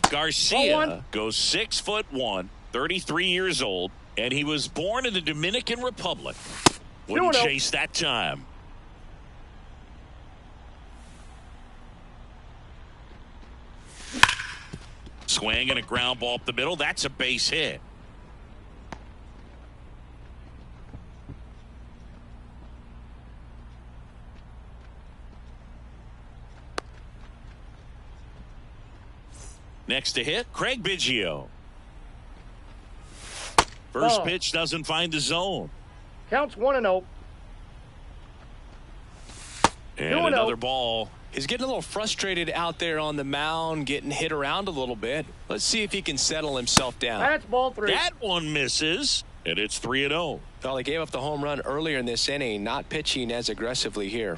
Garcia goes 6'1", 33 years old, and he was born in the Dominican Republic. Wouldn't 2-0. chase that time. Swing and a ground ball up the middle. That's a base hit. Next to hit, Craig Biggio. First pitch doesn't find the zone. Counts 1-0. And 2-0. another ball. He's getting a little frustrated out there on the mound, getting hit around a little bit. Let's see if he can settle himself down. That's ball 3. That one misses, and it's 3-0. Well, he gave up the home run earlier in this inning, not pitching as aggressively here.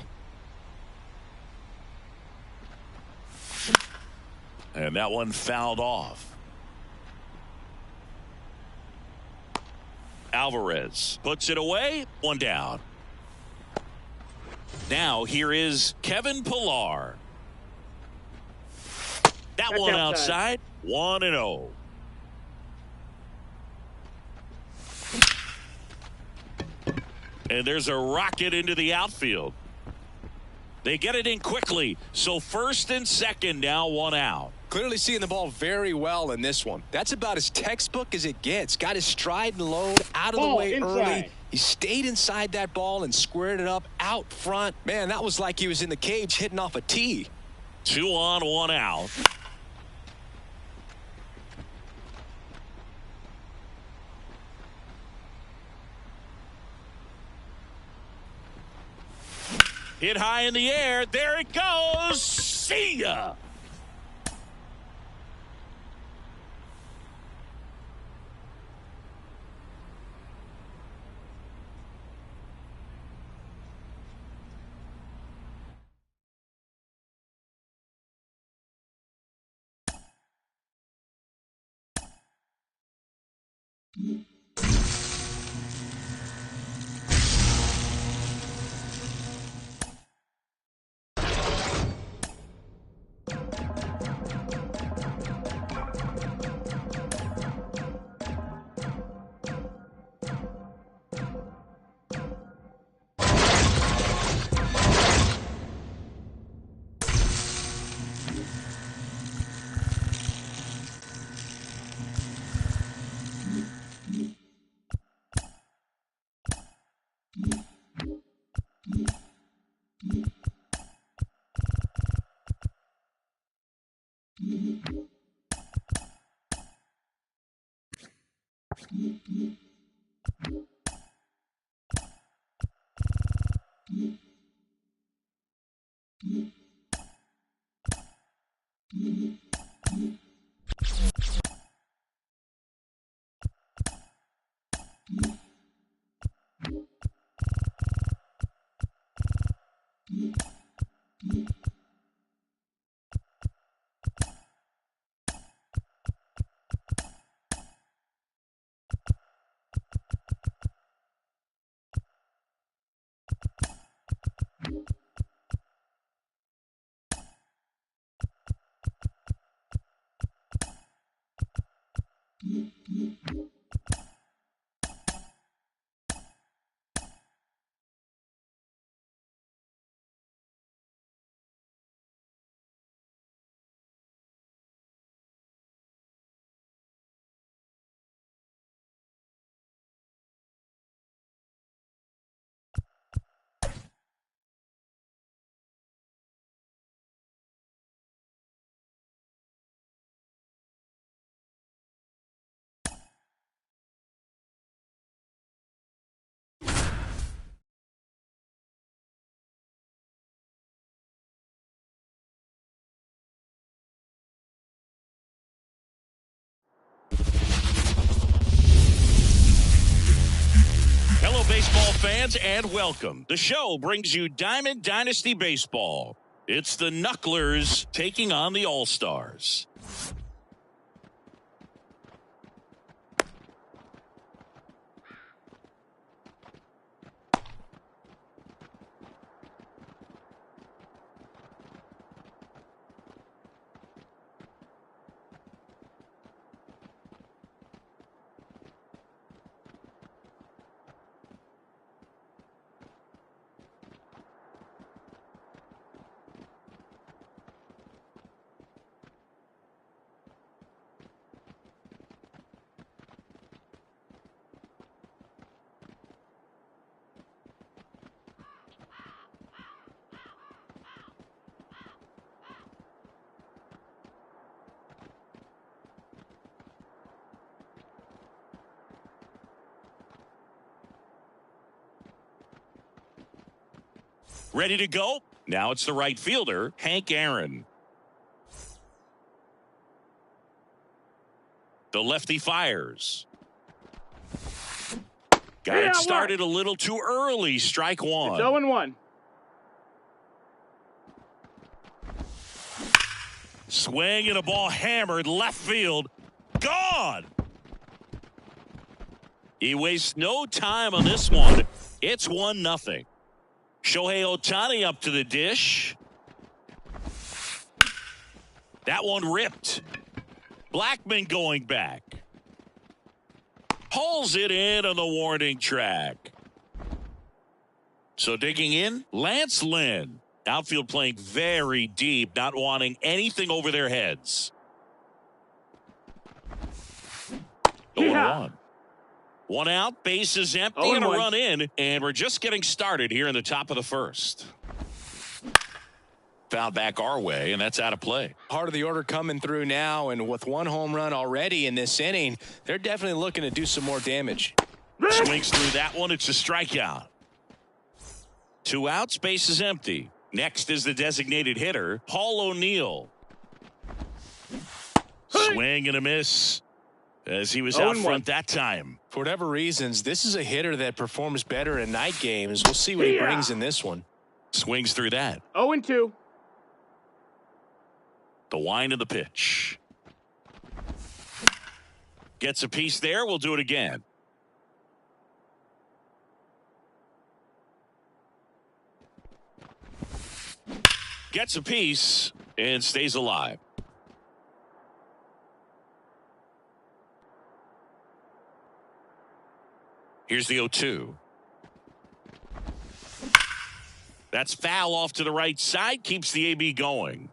And that one fouled off. Alvarez puts it away. One down. Now here is Kevin Pillar. That one outside. 1-0. And there's a rocket into the outfield. They get it in quickly. So first and second, now one out. Clearly seeing the ball very well in this one. That's about as textbook as it gets. Got his stride and load out of the way early. He stayed inside that ball and squared it up out front. Man, that was like he was in the cage hitting off a tee. 2 on, 1 out. Hit high in the air. There it goes. See ya. baseball fans, and welcome. The show brings you Diamond Dynasty Baseball. It's the Knucklers taking on the All-Stars. Ready to go? Now it's the right fielder, Hank Aaron. The lefty fires. Got it started a little too early. Strike one. It's 0-1. Swing and a ball hammered left field. Gone. He wastes no time on this one. It's 1-0. Shohei Ohtani up to the dish. That one ripped. Blackmon going back. Hauls it in on the warning track. So digging in, Lance Lynn. Outfield playing very deep, not wanting anything over their heads. 0-1. One out, base is empty, and a run in, and we're just getting started here in the top of the first. Foul back our way, and that's out of play. Part of the order coming through now, and with one home run already in this inning, they're definitely looking to do some more damage. Swings through that one. It's a strikeout. 2 outs, base is empty. Next is the designated hitter, Paul O'Neill. Swing and a miss as he was out front that time. For whatever reasons, this is a hitter that performs better in night games. We'll see what he brings in this one. Swings through that. 0-2. The wind of the pitch. Gets a piece there. We'll do it again. Gets a piece and stays alive. Here's the 0-2. That's foul off to the right side. Keeps the AB going.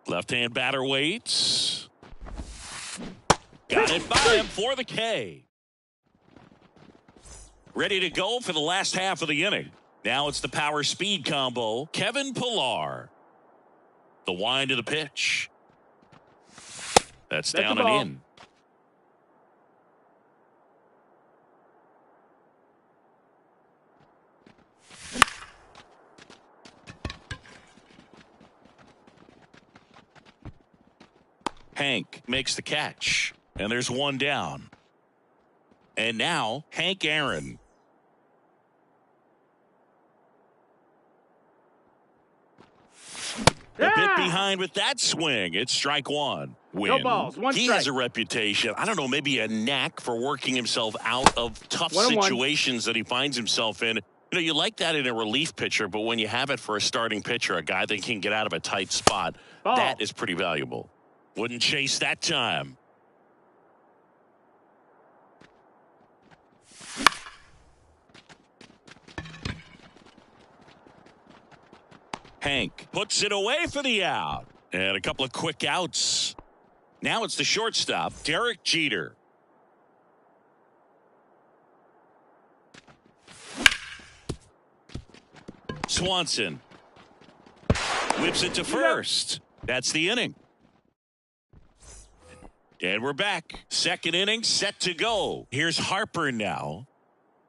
Left-hand batter waits. Got it by him for the K. Ready to go for the last half of the inning. Now it's the power speed combo. Kevin Pillar. The wind of the pitch. That's down and in. Hank makes the catch, and there's one down. And now Hank Aaron. A bit behind with that swing. It's strike one. Win. No balls. One he strike. has a reputation, I don't know, maybe a knack for working himself out of tough 1-1. situations that he finds himself in. You know, you like that in a relief pitcher, but when you have it for a starting pitcher, a guy that can get out of a tight spot, that is pretty valuable. Wouldn't chase that time. Hank puts it away for the out. And a couple of quick outs. Now it's the shortstop, Derek Jeter. Swanson whips it to first. That's the inning. And we're back. Second inning set to go. Here's Harper now.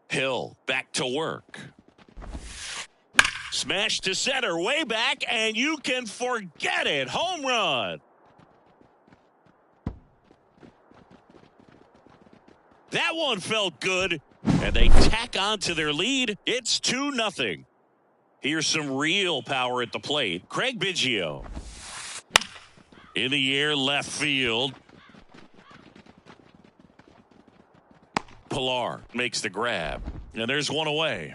Hill back to work. Smash to center, way back, and you can forget it. Home run. That one felt good. And they tack on to their lead. It's 2-0. Here's some real power at the plate. Craig Biggio. In the air, left field. Pilar makes the grab. And there's one away.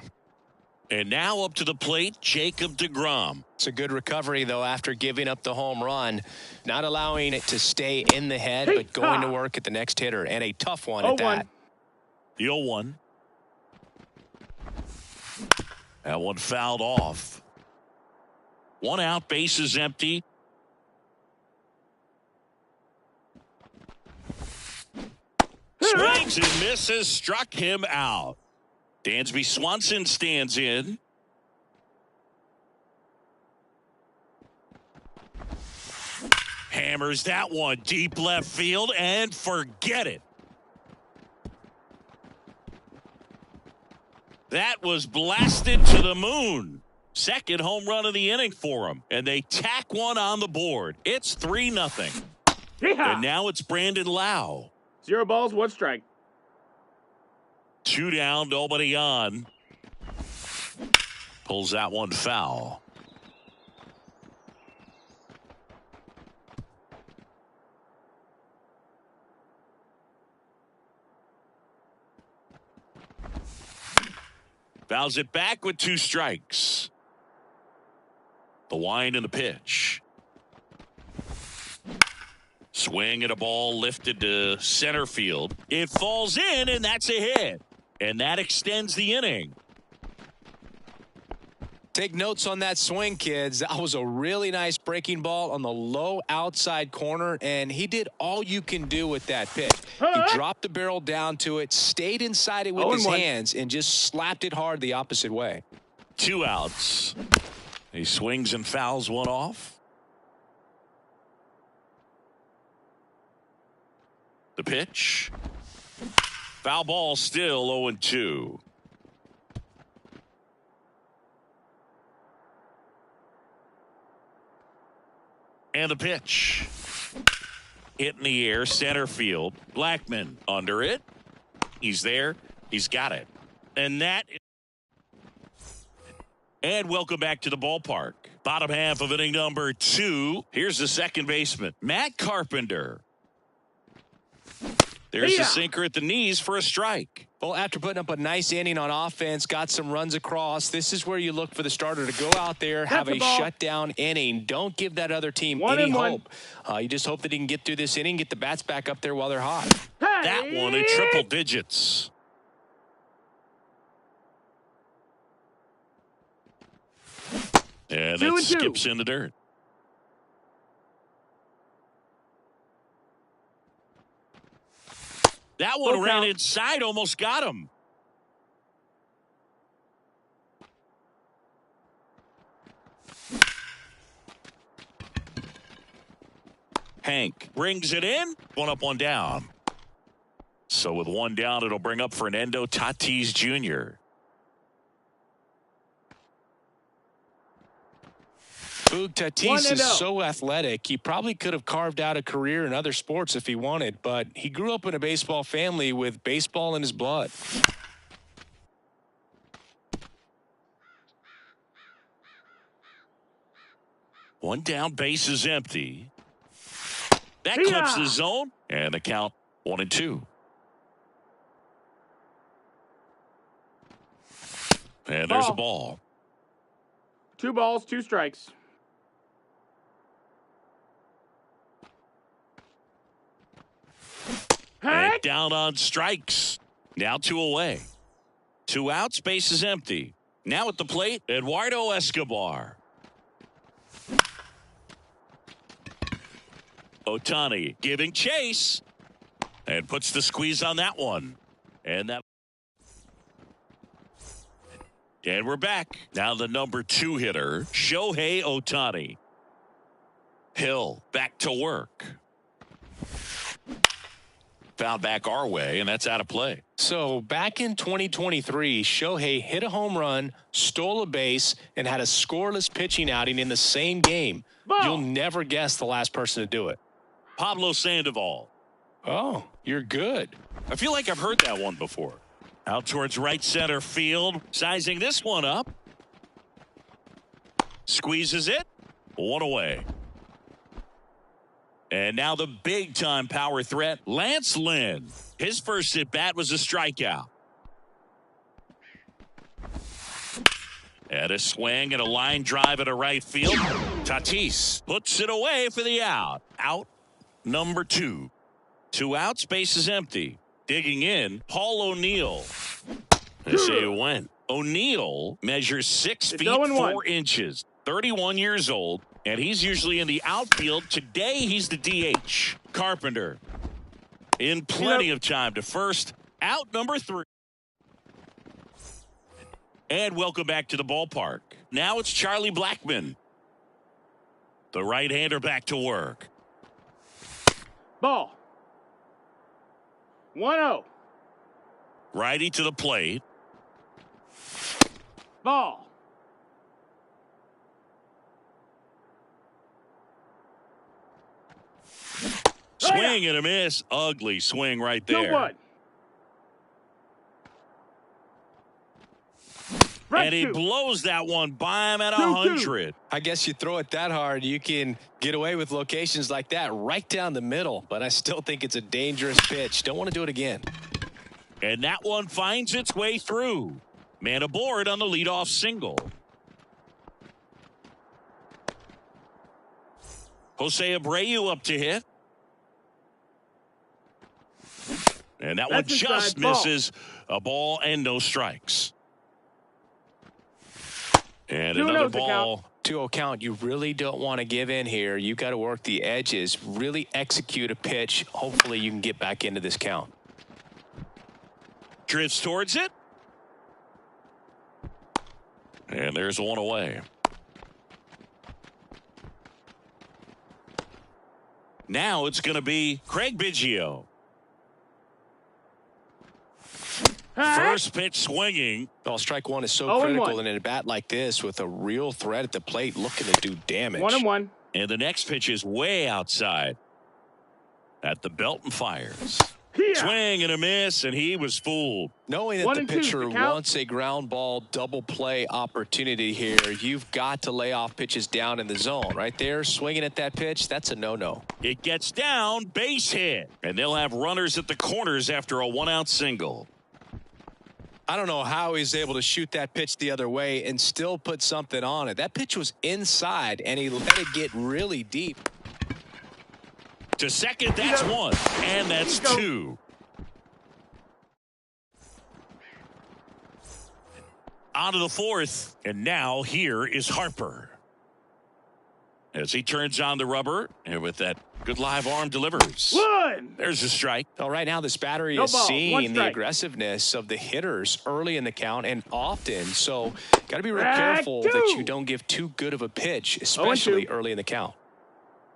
And now up to the plate, Jacob deGrom. It's a good recovery, though, after giving up the home run. Not allowing it to stay in the head, but going to work at the next hitter. And a tough one at that. The 0-1. That one fouled off. 1 out, bases empty. Swings and misses, struck him out. Dansby Swanson stands in. Hammers that one deep left field and forget it. That was blasted to the moon. Second home run of the inning for him. And they tack one on the board. It's 3-0. And now it's Brandon Lowe. 0 balls, 1 strike. 2 down, nobody on. Pulls that one foul. Fouls it back with 2 strikes. The wind and the pitch. Swing at a ball lifted to center field. It falls in, and that's a hit. And that extends the inning. Take notes on that swing, kids. That was a really nice breaking ball on the low outside corner, and he did all you can do with that pitch. He dropped the barrel down to it, stayed inside it with his hands, and just slapped it hard the opposite way. 2 outs. He swings and fouls one off. The pitch. Foul ball, still 0-2. And the pitch. Hit in the air, center field. Blackman under it. He's there. He's got it. And that. And welcome back to the ballpark. Bottom half of inning number 2. Here's the second baseman, Matt Carpenter. There's the sinker at the knees for a strike. Well, after putting up a nice inning on offense, got some runs across, this is where you look for the starter to go out there, have a shutdown inning. Don't give that other team any hope. You just hope that he can get through this inning, get the bats back up there while they're hot. That one in triple digits. And it skips in the dirt. That one ran inside, almost got him. Hank brings it in. 1 up, 1 down. So with 1 down, it'll bring up Fernando Tatis Jr. Boog, Tatis is so athletic. He probably could have carved out a career in other sports if he wanted, but he grew up in a baseball family with baseball in his blood. One down, base is empty. That clips the zone, and the count 1-2. And there's a ball. 2 balls, 2 strikes. And down on strikes. Now 2 away. 2 outs, base is empty. Now at the plate, Eduardo Escobar. Ohtani giving chase. And puts the squeeze on that one. And we're back. Now the number 2 hitter, Shohei Ohtani. Hill back to work. Fouled back our way, and that's out of play. So back in 2023, Shohei hit a home run, stole a base, and had a scoreless pitching outing in the same game. You'll never guess the last person to do it. Pablo Sandoval. Oh, you're good. I feel like I've heard that one before. Out towards right center field. Sizing this one up. Squeezes it. One away. And now the big-time power threat, Lance Lynn. His first at-bat was a strikeout. And a swing and a line drive at a right field. Tatis puts it away for the out. Out number 2. 2 outs, base is empty. Digging in, Paul O'Neill. They say it went. O'Neill measures 6 feet 4 inches, 31 years old, and he's usually in the outfield. Today, he's the DH. Carpenter in plenty of time to first. Out number 3. And welcome back to the ballpark. Now it's Charlie Blackmon. The right-hander back to work. Ball. 1-0. Righty to the plate. Ball. Swing and a miss. Ugly swing right there. 2-1. And he blows that one by him at 100. I guess you throw it that hard, you can get away with locations like that right down the middle. But I still think it's a dangerous pitch. Don't want to do it again. And that one finds its way through. Man aboard on the leadoff single. Jose Abreu up to hit. And that one just misses. A ball and no strikes. And another ball. 2-0 count. You really don't want to give in here. You got to work the edges. Really execute a pitch. Hopefully you can get back into this count. Drifts towards it. And there's one away. Now it's going to be Craig Biggio. First pitch swinging. Well, strike one is so critical in a bat like this with a real threat at the plate looking to do damage. 1-1. And the next pitch is way outside. At the belt and fires. Swing and a miss, and he was fooled. Knowing that the pitcher wants a ground ball double play opportunity here, you've got to lay off pitches down in the zone. Right there, swinging at that pitch, that's a no-no. It gets down, base hit. And they'll have runners at the corners after a 1-out single. I don't know how he's able to shoot that pitch the other way and still put something on it. That pitch was inside, and he let it get really deep. To second, that's 1. And that's 2. On to the 4th. And now here is Harper. As he turns on the rubber, and with that good live arm delivers. 1. There's a strike. Well, right now this battery is seeing the aggressiveness of the hitters early in the count and often. So got to be real careful that you don't give too good of a pitch, especially early in the count.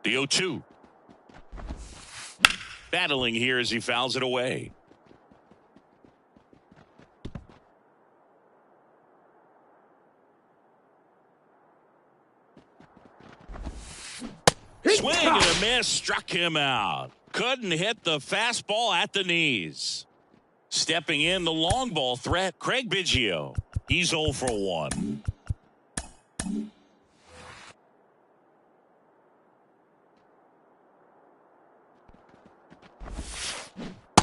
The 0-2. Battling here as he fouls it away. Swing and a miss, struck him out. Couldn't hit the fastball at the knees. Stepping in the long ball threat, Craig Biggio. He's 0 for 1.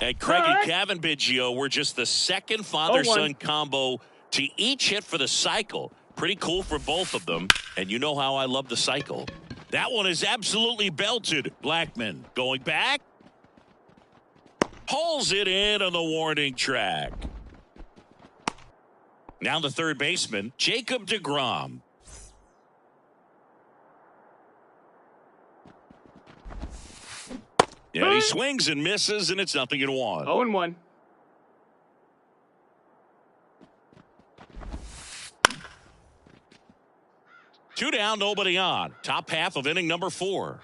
And Craig and Kevin Biggio were just the second father-son combo to each hit for the cycle. Pretty cool for both of them. And you know how I love the cycle. That one is absolutely belted. Blackmon going back. Pulls it in on the warning track. Now the third baseman, Jacob deGrom. Yeah, he swings and misses, and it's 0-1. 0-1. Two down, nobody on. Top half of inning number 4.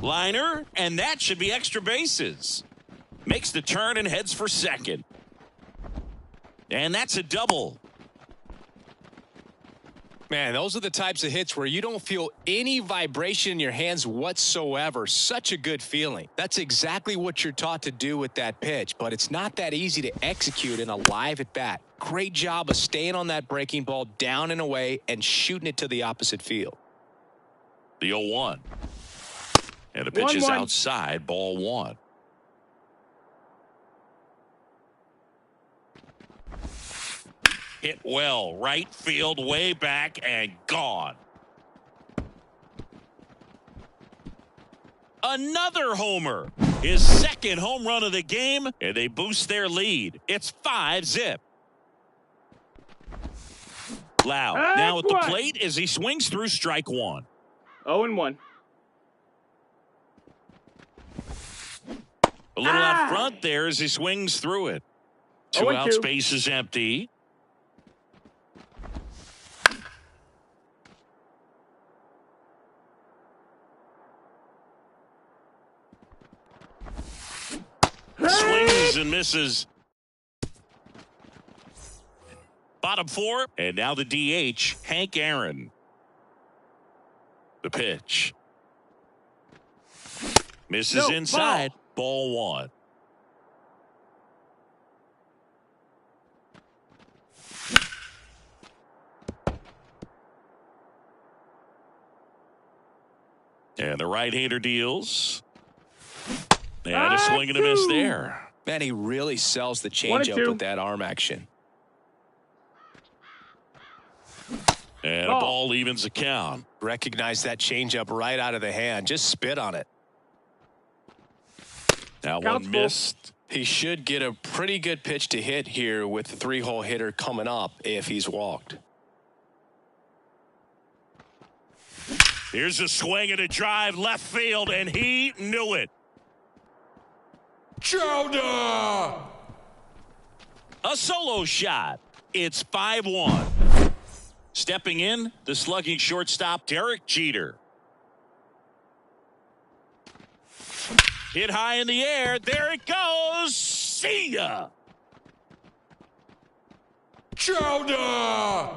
Liner, and that should be extra bases. Makes the turn and heads for second. And that's a double. Man, those are the types of hits where you don't feel any vibration in your hands whatsoever. Such a good feeling. That's exactly what you're taught to do with that pitch, but it's not that easy to execute in a live at bat. Great job of staying on that breaking ball down and away and shooting it to the opposite field. The 0-1. And the pitch is outside, ball 1. Hit well, right field, way back, and gone. Another homer. His second home run of the game, and they boost their lead. It's 5-zip. Loud now at the plate as he swings through strike 1. 0-1. A little out front there as he swings through it. 2 outs, base is empty. Swings and misses. Bottom 4, and now the DH, Hank Aaron. The pitch. Misses inside, ball 1. And the right-hander deals. And a swing and a miss there. Man, he really sells the changeup with that arm action. And a ball evens the count. Recognize that changeup right out of the hand. Just spit on it. Now one missed. He should get a pretty good pitch to hit here with the 3-hole hitter coming up if he's walked. Here's a swing and a drive left field, and he knew it. Chowder! A solo shot. It's 5-1. Stepping in, the slugging shortstop, Derek Jeter. Hit high in the air. There it goes. See ya. Chowder!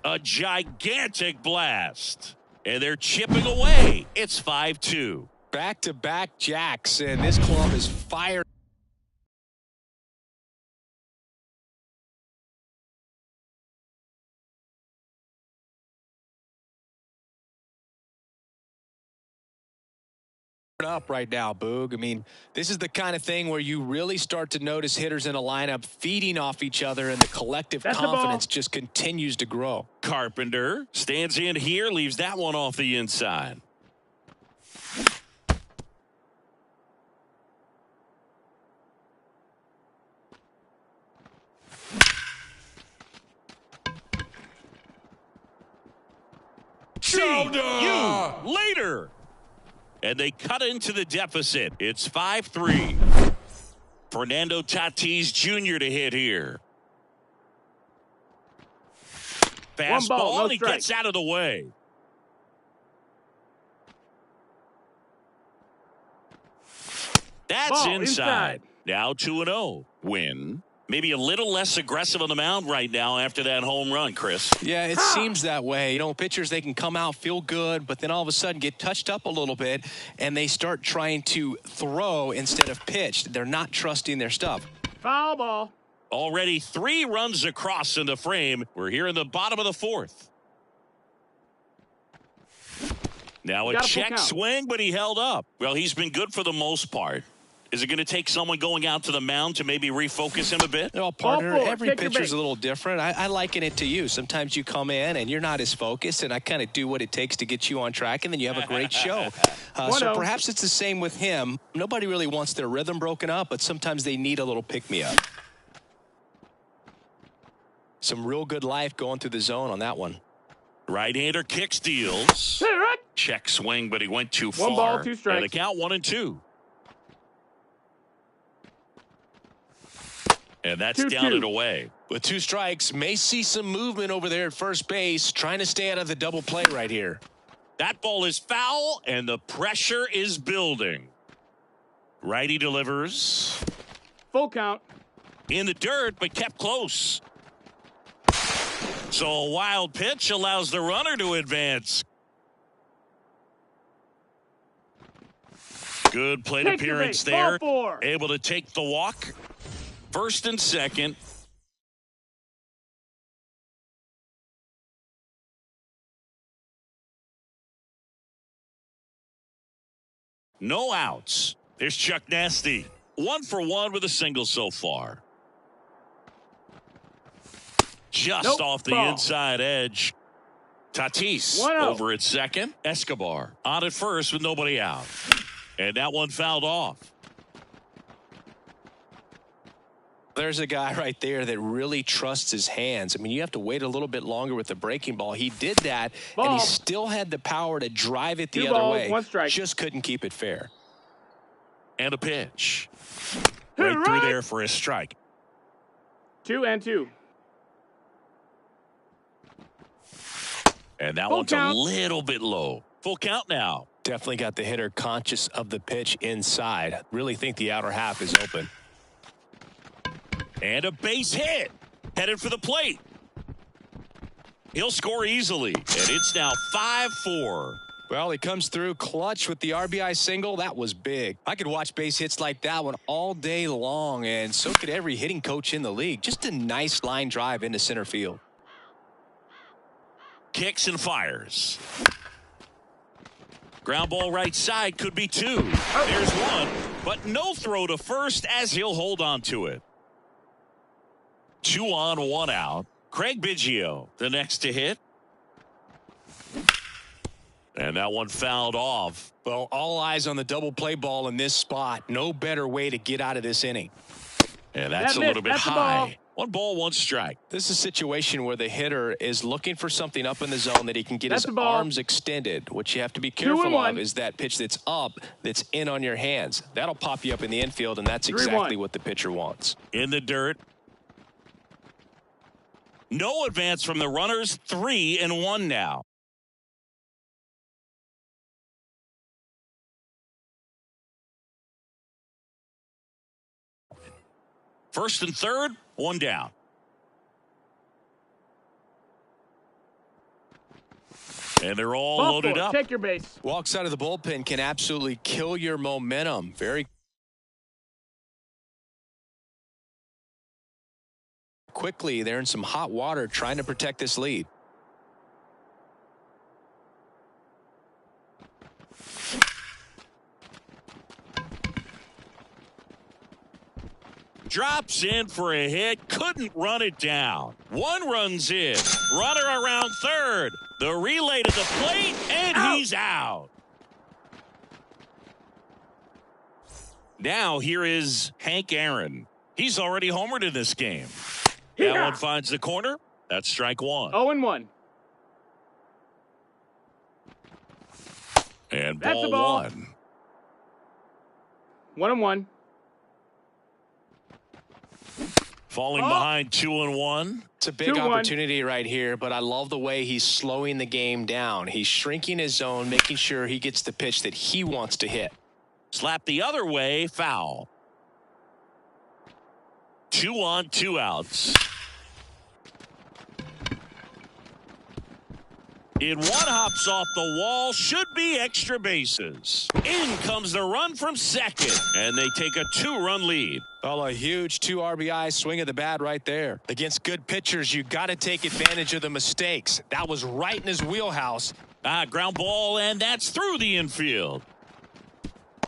A gigantic blast. And they're chipping away. It's 5-2. Back-to-back jacks, and this club is fired up right now, Boog. I mean, this is the kind of thing where you really start to notice hitters in a lineup feeding off each other, and the collective confidence just continues to grow. Carpenter stands in here, leaves that one off the inside. See you later. And they cut into the deficit. It's 5-3. Fernando Tatis Jr. to hit here. Fastball, and he gets out of the way. That's inside. Now 2-0. Win. Maybe a little less aggressive on the mound right now after that home run, Chris. Yeah, it seems that way. You know, pitchers, they can come out, feel good, but then all of a sudden get touched up a little bit, and they start trying to throw instead of pitch. They're not trusting their stuff. Foul ball. Already 3 runs across in the frame. We're here in the bottom of the 4th. Now a check swing, but he held up. Well, he's been good for the most part. Is it going to take someone going out to the mound to maybe refocus him a bit? Well, partner, every pitcher's a little different. I liken it to you. Sometimes you come in and you're not as focused, and I kind of do what it takes to get you on track, and then you have a great show. So perhaps it's the same with him. Nobody really wants their rhythm broken up, but sometimes they need a little pick-me-up. Some real good life going through the zone on that one. Right-hander kick steals. Check swing, but he went too far. 1 ball, 2 strikes. And the count 1-2. And that's down and away. With 2 strikes, may see some movement over there at first base, trying to stay out of the double play right here. That ball is foul, and the pressure is building. Righty delivers. Full count. In the dirt, but kept close. So a wild pitch allows the runner to advance. Good plate Take your appearance base. there. Ball 4. Able to take the walk. First and second. No outs. There's Chuck Nasty. 1 for 1 with a single so far. Just off the Ball. inside edge. Tatis 1-0. over at second. Escobar on at first with nobody out. And that one fouled off. There's a guy right there that really trusts his hands. I mean, you have to wait a little bit longer with the breaking ball. He did that, and Ball. he still had the power to drive it the 2 other balls, way. 1 strike. Just couldn't keep it fair. And a pitch. Hit Right it through right. there for a strike. 2 and 2. And that Full one's count. a little bit low. Full count now. Definitely got the hitter conscious of the pitch inside. Really think the outer half is open. And a base hit. Headed for the plate. He'll score easily. And it's now 5-4. Well, he comes through clutch with the RBI single. That was big. I could watch base hits like that one all day long, and so could every hitting coach in the league. Just a nice line drive into center field. Kicks and fires. Ground ball right side could be 2. There's 1, but no throw to first as he'll hold on to it. 2 on, 1 out. Craig Biggio, the next to hit. And that one fouled off. Well, all eyes on the double play ball in this spot. No better way to get out of this inning. And that's That a little missed. bit That's the ball. high. 1 ball, 1 strike. This is a situation where the hitter is looking for something up in the zone that he can get That's his the ball. arms extended. What you have to be 2 and careful 1. of is that pitch that's up, that's in on your hands. That'll pop you up in the infield, and that's 3-1. exactly what the pitcher wants. In the dirt. No advance from the runners. 3 and 1 now. First and third, 1 down. And they're all Ball loaded 4. up. Take your base. Walks out of the bullpen can absolutely kill your momentum. Very quickly. They're in some hot water trying to protect this lead. Drops in for a hit. Couldn't run it down. 1 runs in. Runner around third. The relay to the plate, and he's out. Now here is Hank Aaron. He's already homered in this game. That one finds the corner. That's strike 1. 0 and 1. And That's ball the ball. 1. 1 and 1. Falling Oh. behind 2 and 1. It's a big 2-1. opportunity right here, but I love the way he's slowing the game down. He's shrinking his zone, making sure he gets the pitch that he wants to hit. Slap the other way, foul. 2 on, 2 outs. In 1 hops off the wall, should be extra bases. In comes the run from second, and they take a 2-run lead. Well, a huge 2 RBI swing of the bat right there. Against good pitchers, you got to take advantage of the mistakes. That was right in his wheelhouse. Ground ball, and that's through the infield.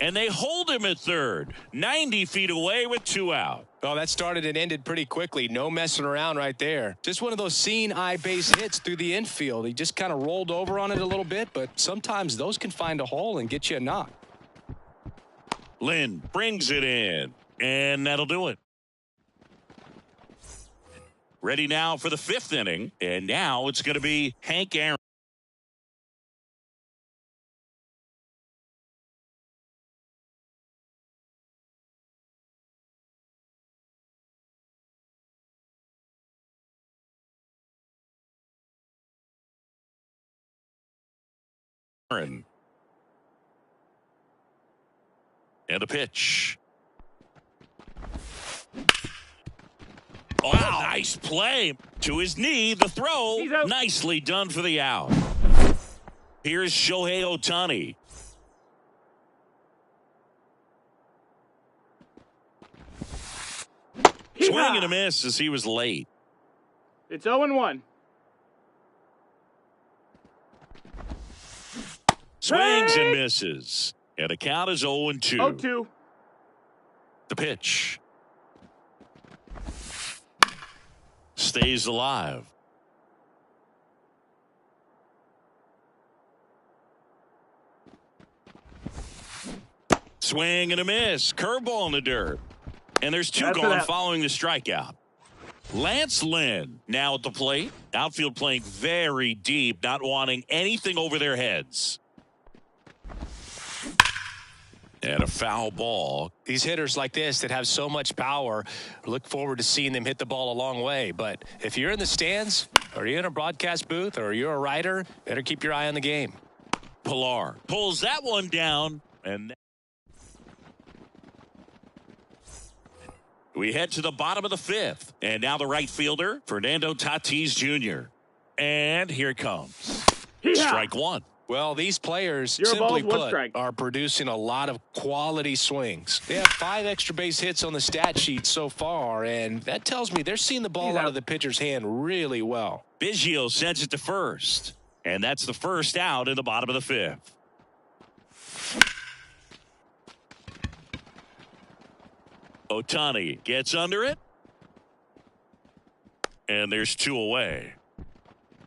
And they hold him at third, 90 feet away with 2 out. Well, that started and ended pretty quickly. No messing around right there. Just one of those seeing eye base hits through the infield. He just kind of rolled over on it a little bit, but sometimes those can find a hole and get you a knock. Lynn brings it in, and that'll do it. Ready now for the 5th inning, and now it's going to be Hank Aaron. And a pitch. Oh, Nice play. To his knee, the throw. He's out. Nicely done for the out. Here's Shohei Ohtani. Swing and a miss as he was late. It's 0-1. Swings and misses. And the count is 0-2. 0-2. The pitch. Stays alive. Swing and a miss. Curveball in the dirt. And there's two That's gone it. following the strikeout. Lance Lynn now at the plate. Outfield playing very deep, not wanting anything over their heads. And a foul ball. These hitters like this that have so much power, look forward to seeing them hit the ball a long way. But if you're in the stands, or you're in a broadcast booth, or you're a writer, better keep your eye on the game. Pilar pulls that one down. And we head to the bottom of the fifth. And now the right fielder, Fernando Tatis Jr. And here it comes. Hee-haw. Strike one. Well, these players, Zero simply balls, one put, strike. are producing a lot of quality swings. They have 5 extra base hits on the stat sheet so far, and that tells me they're seeing the ball He's out out. of the pitcher's hand really well. Biggio sends it to first. And that's the first out in the bottom of the fifth. Ohtani gets under it. And there's 2 away.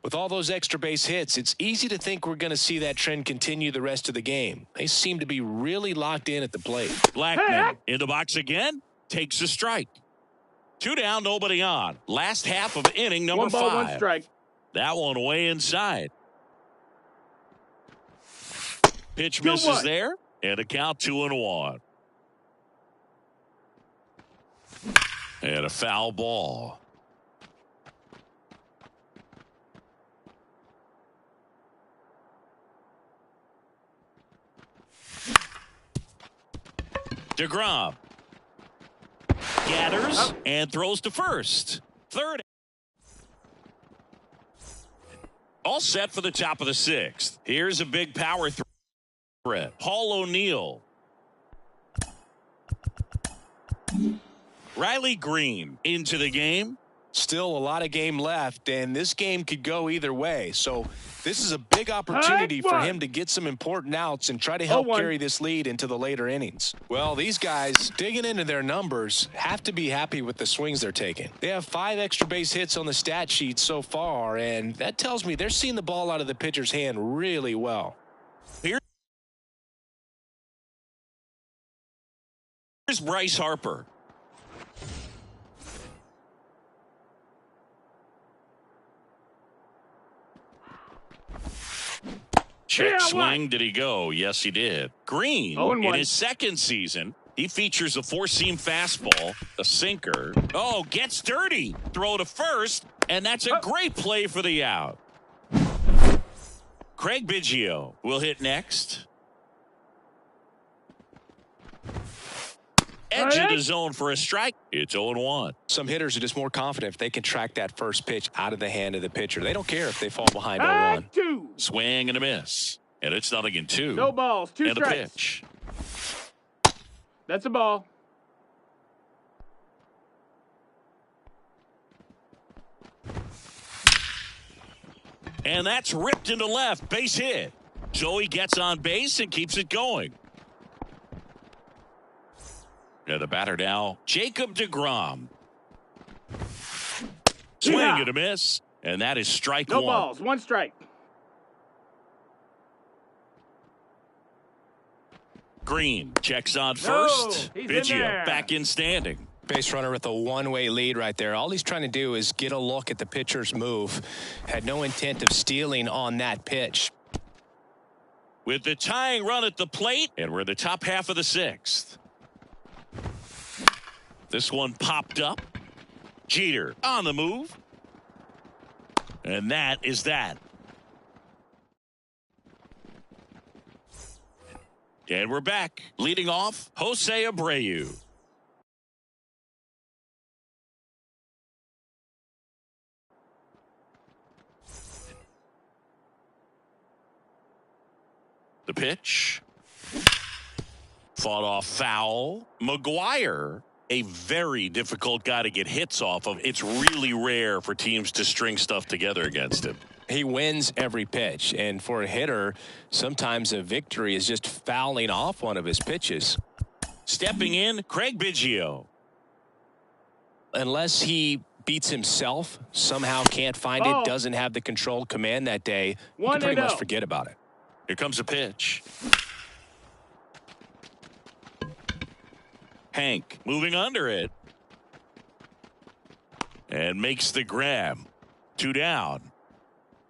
With all those extra base hits, it's easy to think we're going to see that trend continue the rest of the game. They seem to be really locked in at the plate. Blackman in the box again. Takes a strike. 2 down, nobody on. Last half of inning number 1 ball, 5. 1 strike. That one way inside. Pitch 2-1. misses there. And a count 2-1. And a foul ball. DeGrom gathers and throws to first. Third. All set for the top of the 6th. Here's a big power threat. Paul O'Neill. Riley Green into the game. Still a lot of game left, and this game could go either way. So this is a big opportunity for him to get some important outs and try to help 0-1. carry this lead into the later innings. Well, these guys, digging into their numbers, have to be happy with the swings they're taking. They have 5 extra base hits on the stat sheet so far, and that tells me they're seeing the ball out of the pitcher's hand really well. Here's Bryce Harper. Check Yeah, swing. Did he go? Yes, he did. Green, 0-1. in his second season, he features a 4-seam fastball, a sinker. Oh, gets dirty. Throw to first, and that's a great play for the out. Craig Biggio will hit next. Edge of the zone for a strike. It's 0-1. Some hitters are just more confident if they can track that first pitch out of the hand of the pitcher. They don't care if they fall behind 0-1. 2. Swing and a miss. And it's nothing in 2. No balls, 2 and a strikes. pitch. That's a ball. And that's ripped into left. Base hit. Joey gets on base and keeps it going. And the batter now, Jacob DeGrom. Swing Yeah. and a miss. And that is strike No 1. balls, 1 strike. Green checks on first. he's in Biggio there. back in standing. Base runner with a one-way lead right there. All he's trying to do is get a look at the pitcher's move. Had no intent of stealing on that pitch. With the tying run at the plate, and we're in the top half of the 6th. This one popped up. Jeter on the move. And that is that. And we're back. Leading off, Jose Abreu. The pitch. Fought off foul. McGuire, a very difficult guy to get hits off of. It's really rare for teams to string stuff together against him. He wins every pitch, and for a hitter, sometimes a victory is just fouling off one of his pitches. Stepping in, Craig Biggio. Unless he beats himself, somehow can't find it, doesn't have the control command that day, you can pretty much forget about it. Here comes a pitch. Hank moving under it. And makes the grab. 2 down.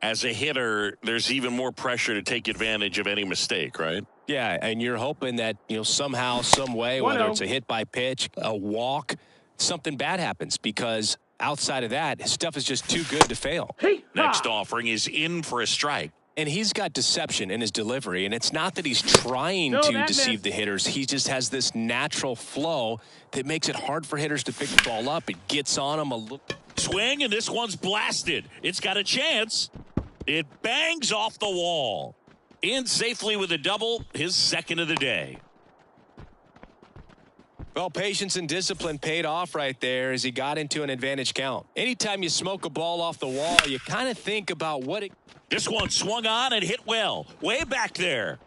As a hitter, there's even more pressure to take advantage of any mistake, right? Yeah, and you're hoping that, somehow, some way, whether it's a hit by pitch, a walk, something bad happens, because outside of that, his stuff is just too good to fail. Next offering is in for a strike. And he's got deception in his delivery, and it's not that he's trying to deceive the hitters. He just has this natural flow that makes it hard for hitters to pick the ball up. It gets on them a little. Swing, and this one's blasted. It's got a chance. It bangs off the wall. In safely with a double, his second of the day. Well, patience and discipline paid off right there as he got into an advantage count. Anytime you smoke a ball off the wall, you kind of think about what it... This one swung on and hit well. Way back there.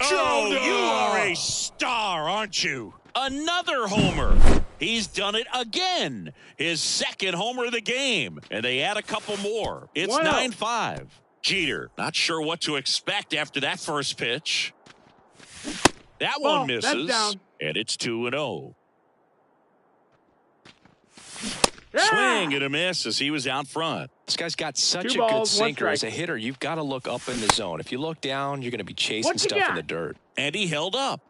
Oh, you are a star, aren't you? Another homer. He's done it again. His second homer of the game. And they add a couple more. It's 9-5. Jeter, not sure what to expect after that first pitch. That one misses. And it's 2-0. Swing and a miss as he was out front. This guy's got such a good sinker. As a hitter, you've got to look up in the zone. If you look down, you're going to be chasing stuff in the dirt. And he held up.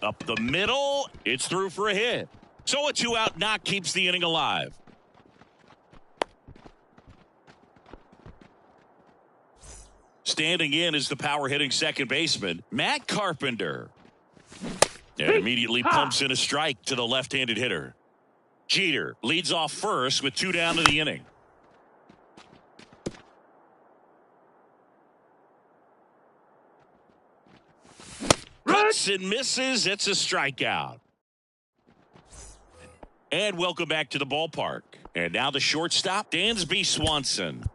Up the middle. It's through for a hit. So a 2-out knock keeps the inning alive. Standing in is the power hitting second baseman, Matt Carpenter. And immediately pumps in a strike to the left-handed hitter. Jeter leads off first with 2 down to the inning. Cuts and misses. It's a strikeout. And welcome back to the ballpark. And now the shortstop, Dansby Swanson.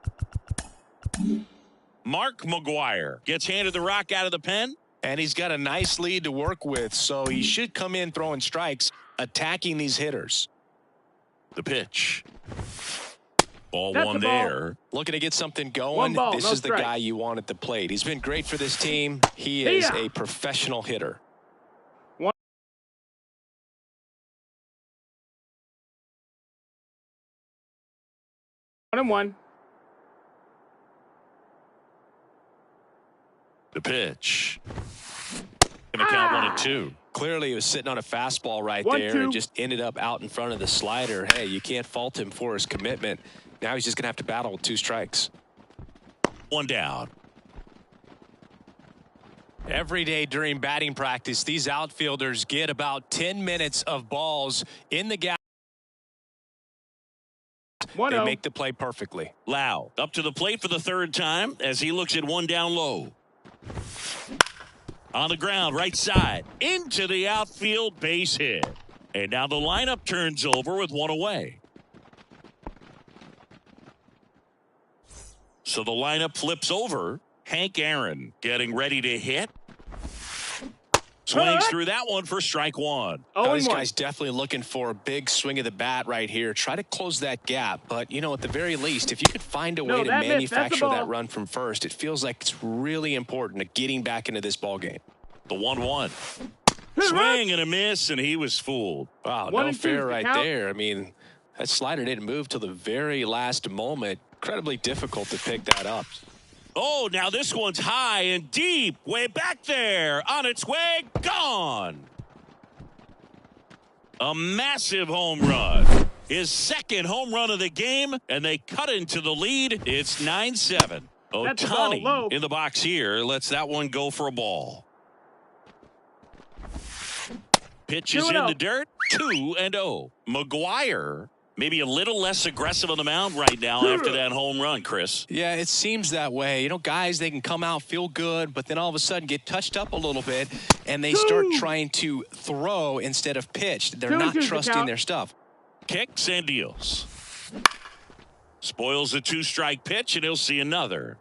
Mark McGuire gets handed the rock out of the pen. And he's got a nice lead to work with, so he should come in throwing strikes, attacking these hitters. The pitch. Ball one there. Looking to get something going. This is the guy you want at the plate. He's been great for this team. He is a professional hitter. 1-1. The pitch. Gonna count 1-2. Clearly, he was sitting on a fastball right there and just ended up out in front of the slider. Hey, you can't fault him for his commitment. Now he's just going to have to battle with 2 strikes. 1 down. Every day during batting practice, these outfielders get about 10 minutes of balls in the gap. They make the play perfectly. Lau up to the plate for the 3rd time as he looks at 1 down low. On the ground, right side, into the outfield, base hit. And now the lineup turns over with 1 away. So the lineup flips over. Hank Aaron getting ready to hit. Swings through that one for strike 1. This guy's definitely looking for a big swing of the bat right here. Try to close that gap. But, at the very least, if you could find a way to manufacture that run from first, it feels like it's really important to getting back into this ball game. The 1-1. Swing and a miss, and he was fooled. Wow, no fair right there. I mean, that slider didn't move till the very last moment. Incredibly difficult to pick that up. Oh, now this one's high and deep, way back there, on its way, gone. A massive home run. His 2nd home run of the game, and they cut into the lead. It's 9-7. Ohtani in the box here lets that one go for a ball. Pitches in the dirt, 2-0. McGuire Maybe a little less aggressive on the mound right now after that home run, Chris. Yeah, it seems that way. You know, guys, they can come out, feel good, but then all of a sudden get touched up a little bit, and they start trying to throw instead of pitch. They're not trusting their stuff. Kicks and deals. Spoils a 2-strike pitch, and he'll see another.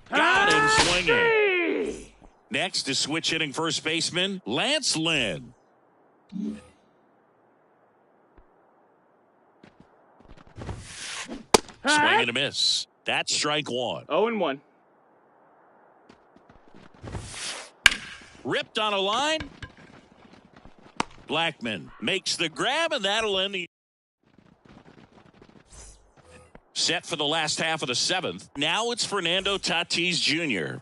Got him swinging. Next is switch hitting first baseman Lance Lynn. Swing and a miss. That's strike one. 0-1. Ripped on a line. Blackman makes the grab, and that'll end the set for the last half of the 7th. Now it's Fernando Tatis Jr.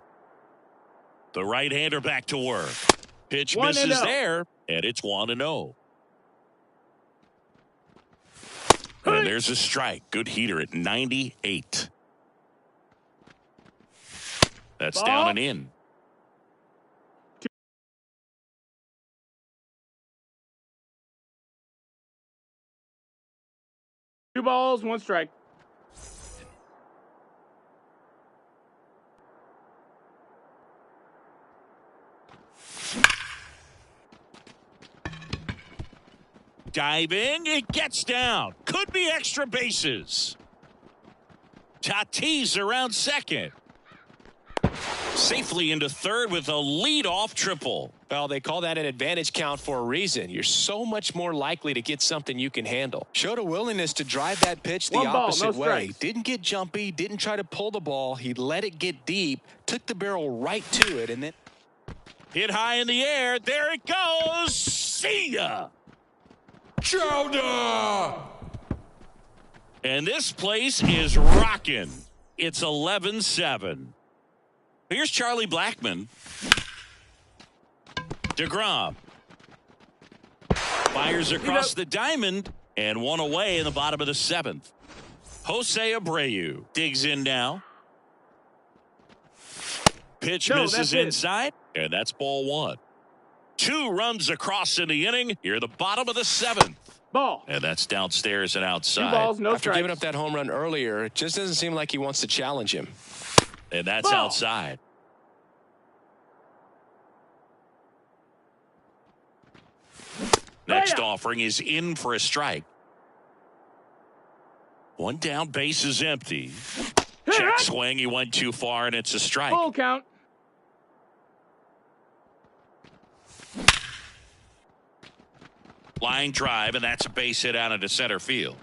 The right-hander back to work. Pitch misses there, and it's 1-0. And there's a strike. Good heater at 98. That's down and in. 2 balls, 1 strike. Diving, it gets down. Could be extra bases. Tatis around second. Safely into third with a leadoff triple. Well, they call that an advantage count for a reason. You're so much more likely to get something you can handle. Showed a willingness to drive that pitch the opposite way. Didn't get jumpy, didn't try to pull the ball. He let it get deep, took the barrel right to it, and then hit high in the air. There it goes. See ya. Chowder! And this place is rocking. It's 11-7. Here's Charlie Blackman. DeGrom fires across the diamond and one away in the bottom of the 7th. Jose Abreu digs in now. Pitch misses inside, and that's ball 1. 2 runs across in the inning. Here, the bottom of the 7th. Ball. And that's downstairs and outside. 2 balls, no After strikes. giving up that home run earlier, it just doesn't seem like he wants to challenge him. And that's outside. Next offering is in for a strike. 1 down, base is empty. Check swing, he went too far, and it's a strike. Full count. Line drive, and that's a base hit out into center field.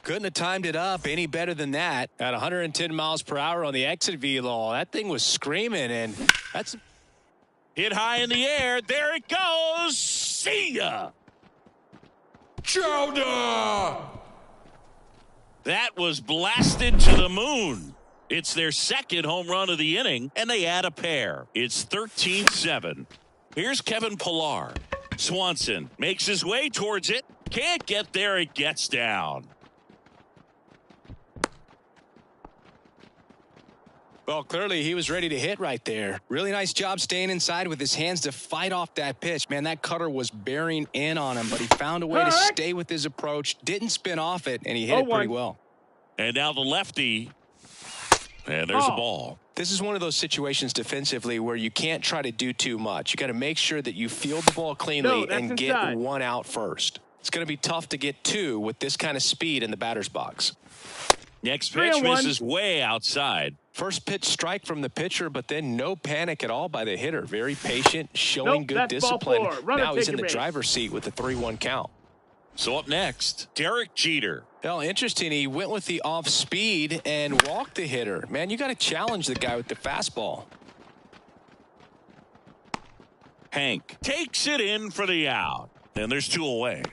Couldn't have timed it up any better than that. At 110 miles per hour on the exit velo, that thing was screaming, and that's hit high in the air. There it goes. See ya. Chowder! That was blasted to the moon. It's their 2nd home run of the inning, and they add a pair. It's 13-7. Here's Kevin Pillar. Swanson makes his way towards it. Can't get there. It gets down. Well, clearly he was ready to hit right there. Really nice job staying inside with his hands to fight off that pitch. Man, that cutter was bearing in on him, but he found a way to stay with his approach, didn't spin off it, and he hit it pretty well. And now the lefty. And there's a ball. This is one of those situations defensively where you can't try to do too much. You got to make sure that you field the ball cleanly and get 1 out first. It's going to be tough to get 2 with this kind of speed in the batter's box. Next pitch misses way outside. First pitch strike from the pitcher, but then no panic at all by the hitter. Very patient, showing good discipline. Now he's in the driver's seat with the 3-1 count. So up next, Derek Jeter. Well, interesting. He went with the off speed and walked the hitter. Man, you got to challenge the guy with the fastball. Hank takes it in for the out. And there's 2 away.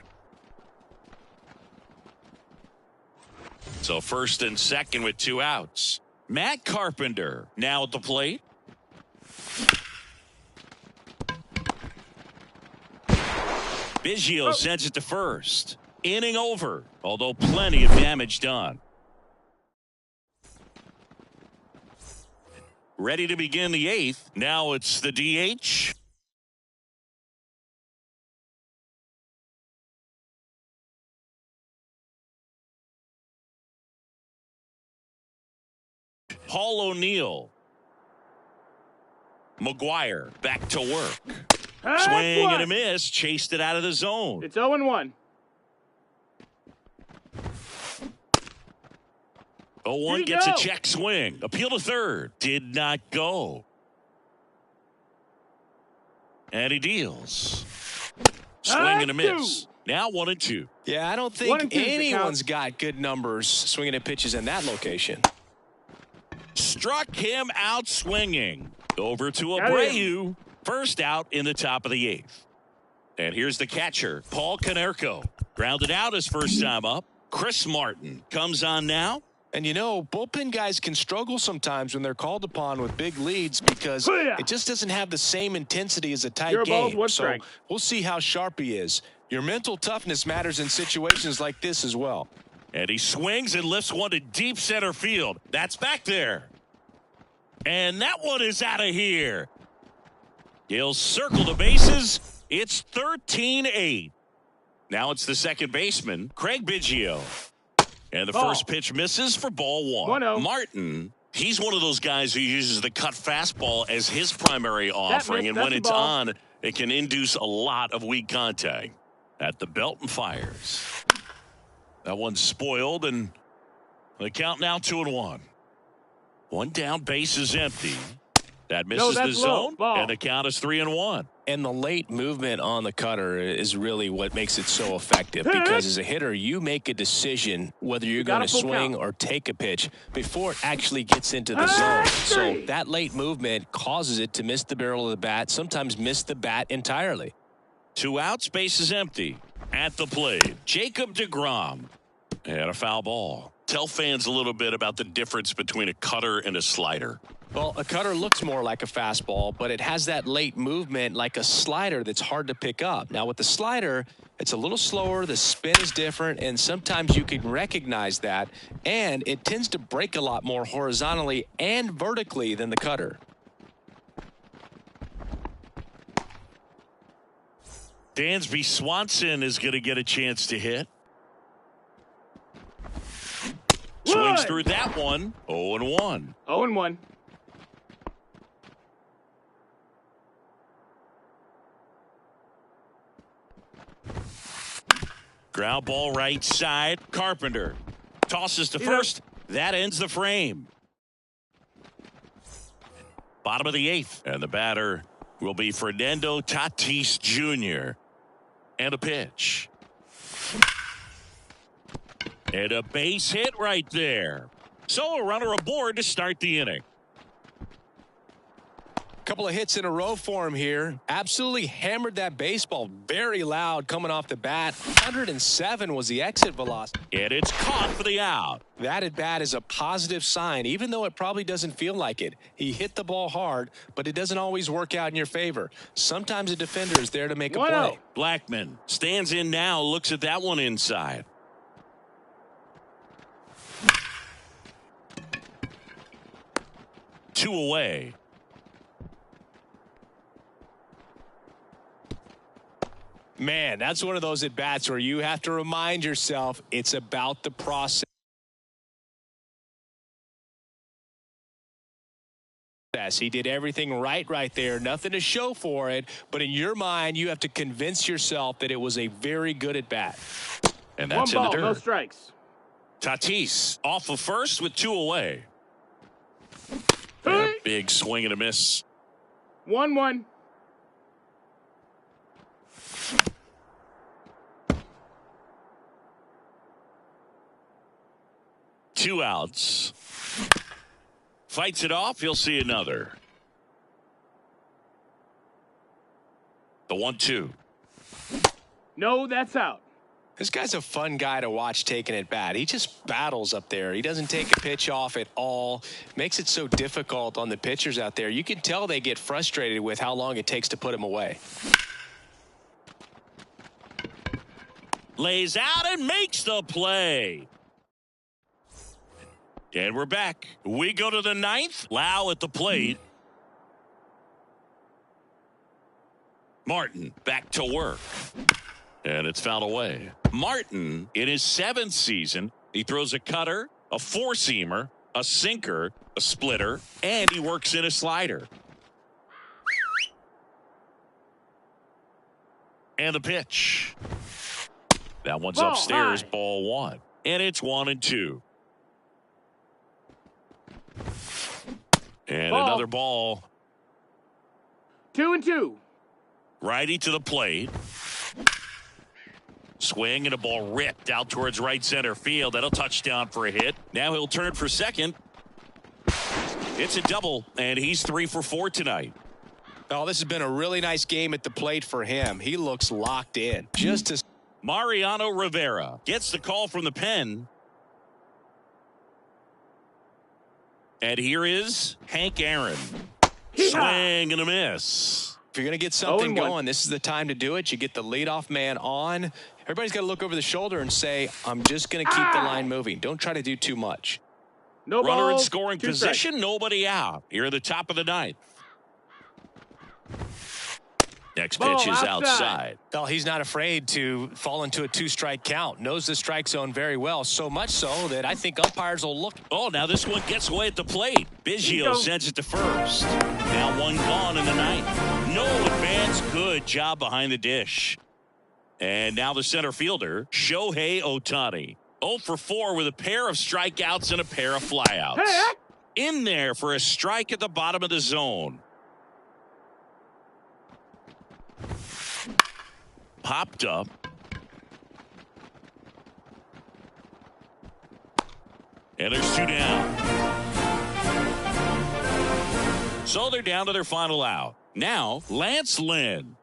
So 1st and 2nd with 2 outs. Matt Carpenter now at the plate. Biggio sends it to first. Inning over, although plenty of damage done. Ready to begin the 8th. Now it's the DH, Paul O'Neill. McGuire back to work. Swing and a miss. Chased it out of the zone. It's 0-1. 0-1 gets a check swing. Appeal to third. Did not go. And he deals. Swing and a miss. Now 1-2. Yeah, I don't think anyone's got good numbers swinging at pitches in that location. Struck him out swinging. Over to Abreu. First out in the top of the 8th. And here's the catcher, Paul Konerko. Grounded out his first time up. Chris Martin comes on now. And you know, bullpen guys can struggle sometimes when they're called upon with big leads because it just doesn't have the same intensity as a tight game. So we'll see how sharp he is. Your mental toughness matters in situations like this as well. And he swings and lifts one to deep center field. That's back there. And that one is out of here. He'll circle the bases. It's 13-8. Now it's the second baseman, Craig Biggio. And the first pitch misses for ball 1. 1-0. Martin, he's one of those guys who uses the cut fastball as his primary offering. And when it's on, it can induce a lot of weak contact. At the belt and fires. That one's spoiled, and the count now 2-1. One down, base is empty. That misses the zone, and the count is 3-1. And the late movement on the cutter is really what makes it so effective, because as a hitter, you make a decision whether you're going to swing or take a pitch before it actually gets into the zone. So that late movement causes it to miss the barrel of the bat, sometimes miss the bat entirely. 2 outs, base is empty. At the plate, Jacob deGrom. And a foul ball. Tell fans a little bit about the difference between a cutter and a slider. Well, a cutter looks more like a fastball, but it has that late movement like a slider that's hard to pick up. Now, with the slider, it's a little slower, the spin is different, and sometimes you can recognize that, and it tends to break a lot more horizontally and vertically than the cutter. Dansby Swanson is going to get a chance to hit. Swings through that one. 0-1. 0-1. Ground ball right side. Carpenter tosses to first. That ends the frame. Bottom of the 8th. And the batter will be Fernando Tatis Jr. And a pitch. And a base hit right there. So a runner aboard to start the inning. Couple of hits in a row for him here. Absolutely hammered that baseball very loud coming off the bat. 107 was the exit velocity. And it's caught for the out. That at bat is a positive sign, even though it probably doesn't feel like it. He hit the ball hard, but it doesn't always work out in your favor. Sometimes a defender is there to make a play. Blackman stands in now, looks at that one inside. Two away. Man, that's one of those at bats where you have to remind yourself it's about the process. He did everything right there. Nothing to show for it. But in your mind, you have to convince yourself that it was a very good at bat. And that's One in ball, the dirt. no strikes. Tatis off of first with 2 away. A big swing and a miss. 1-1. Two outs. Fights it off. He'll see another. The 1-2. No, that's out. This guy's a fun guy to watch taking at bat. He just battles up there. He doesn't take a pitch off at all. Makes it so difficult on the pitchers out there. You can tell they get frustrated with how long it takes to put him away. Lays out and makes the play. And we're back. We go to the 9th. Lau at the plate. Martin back to work. And it's fouled away. Martin, in his 7th season, he throws a cutter, a 4-seamer, a sinker, a splitter, and he works in a slider. And the pitch. That one's Ball upstairs, high. ball one. And it's 1-2. And Ball. another ball. 2-2. Righty to the plate. Swing and a ball ripped out towards right center field. That'll touchdown for a hit. Now he'll turn for second. It's a double, and he's 3 for 4 tonight. Oh, this has been a really nice game at the plate for him. He looks locked in. Just as Mariano Rivera gets the call from the pen. And here is Hank Aaron. Swing and a miss. if you're going to get something 0-1. going, this is the time to do it. You get the leadoff man on. Everybody's got to look over the shoulder and say, I'm just going to keep the line moving. Don't try to do too much. No Runner in balls, scoring 2 strikes. position, nobody out. Here at the top of the ninth. Next Ball pitch is outside. outside. Well, he's not afraid to fall into a 2-strike count. Knows the strike zone very well. So much so that I think umpires will look. Oh, now this one gets away at the plate. Biggio sends it to first. Now one gone in the ninth. No advance. Good job behind the dish. And now the center fielder, Shohei Ohtani. 0 for 4 with a pair of strikeouts and a pair of flyouts. Hey! In there for a strike at the bottom of the zone. Popped up. And there's 2 down. So they're down to their final out. Now, Lance Lynn.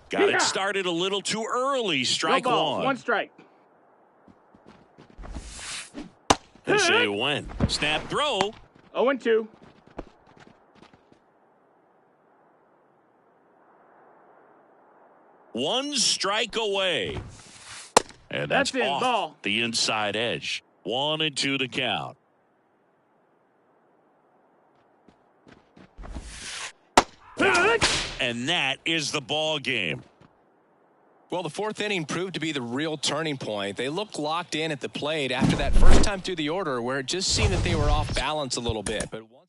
Got it started a little too early. Strike No ball, 1. 1 strike. They say when. Snap throw. 0-2. One strike away. And that's in, off ball. the inside edge. 1-2 to count. And that is the ball game. Well, the 4th inning proved to be the real turning point. They looked locked in at the plate after that first time through the order where it just seemed that they were off balance a little bit. But once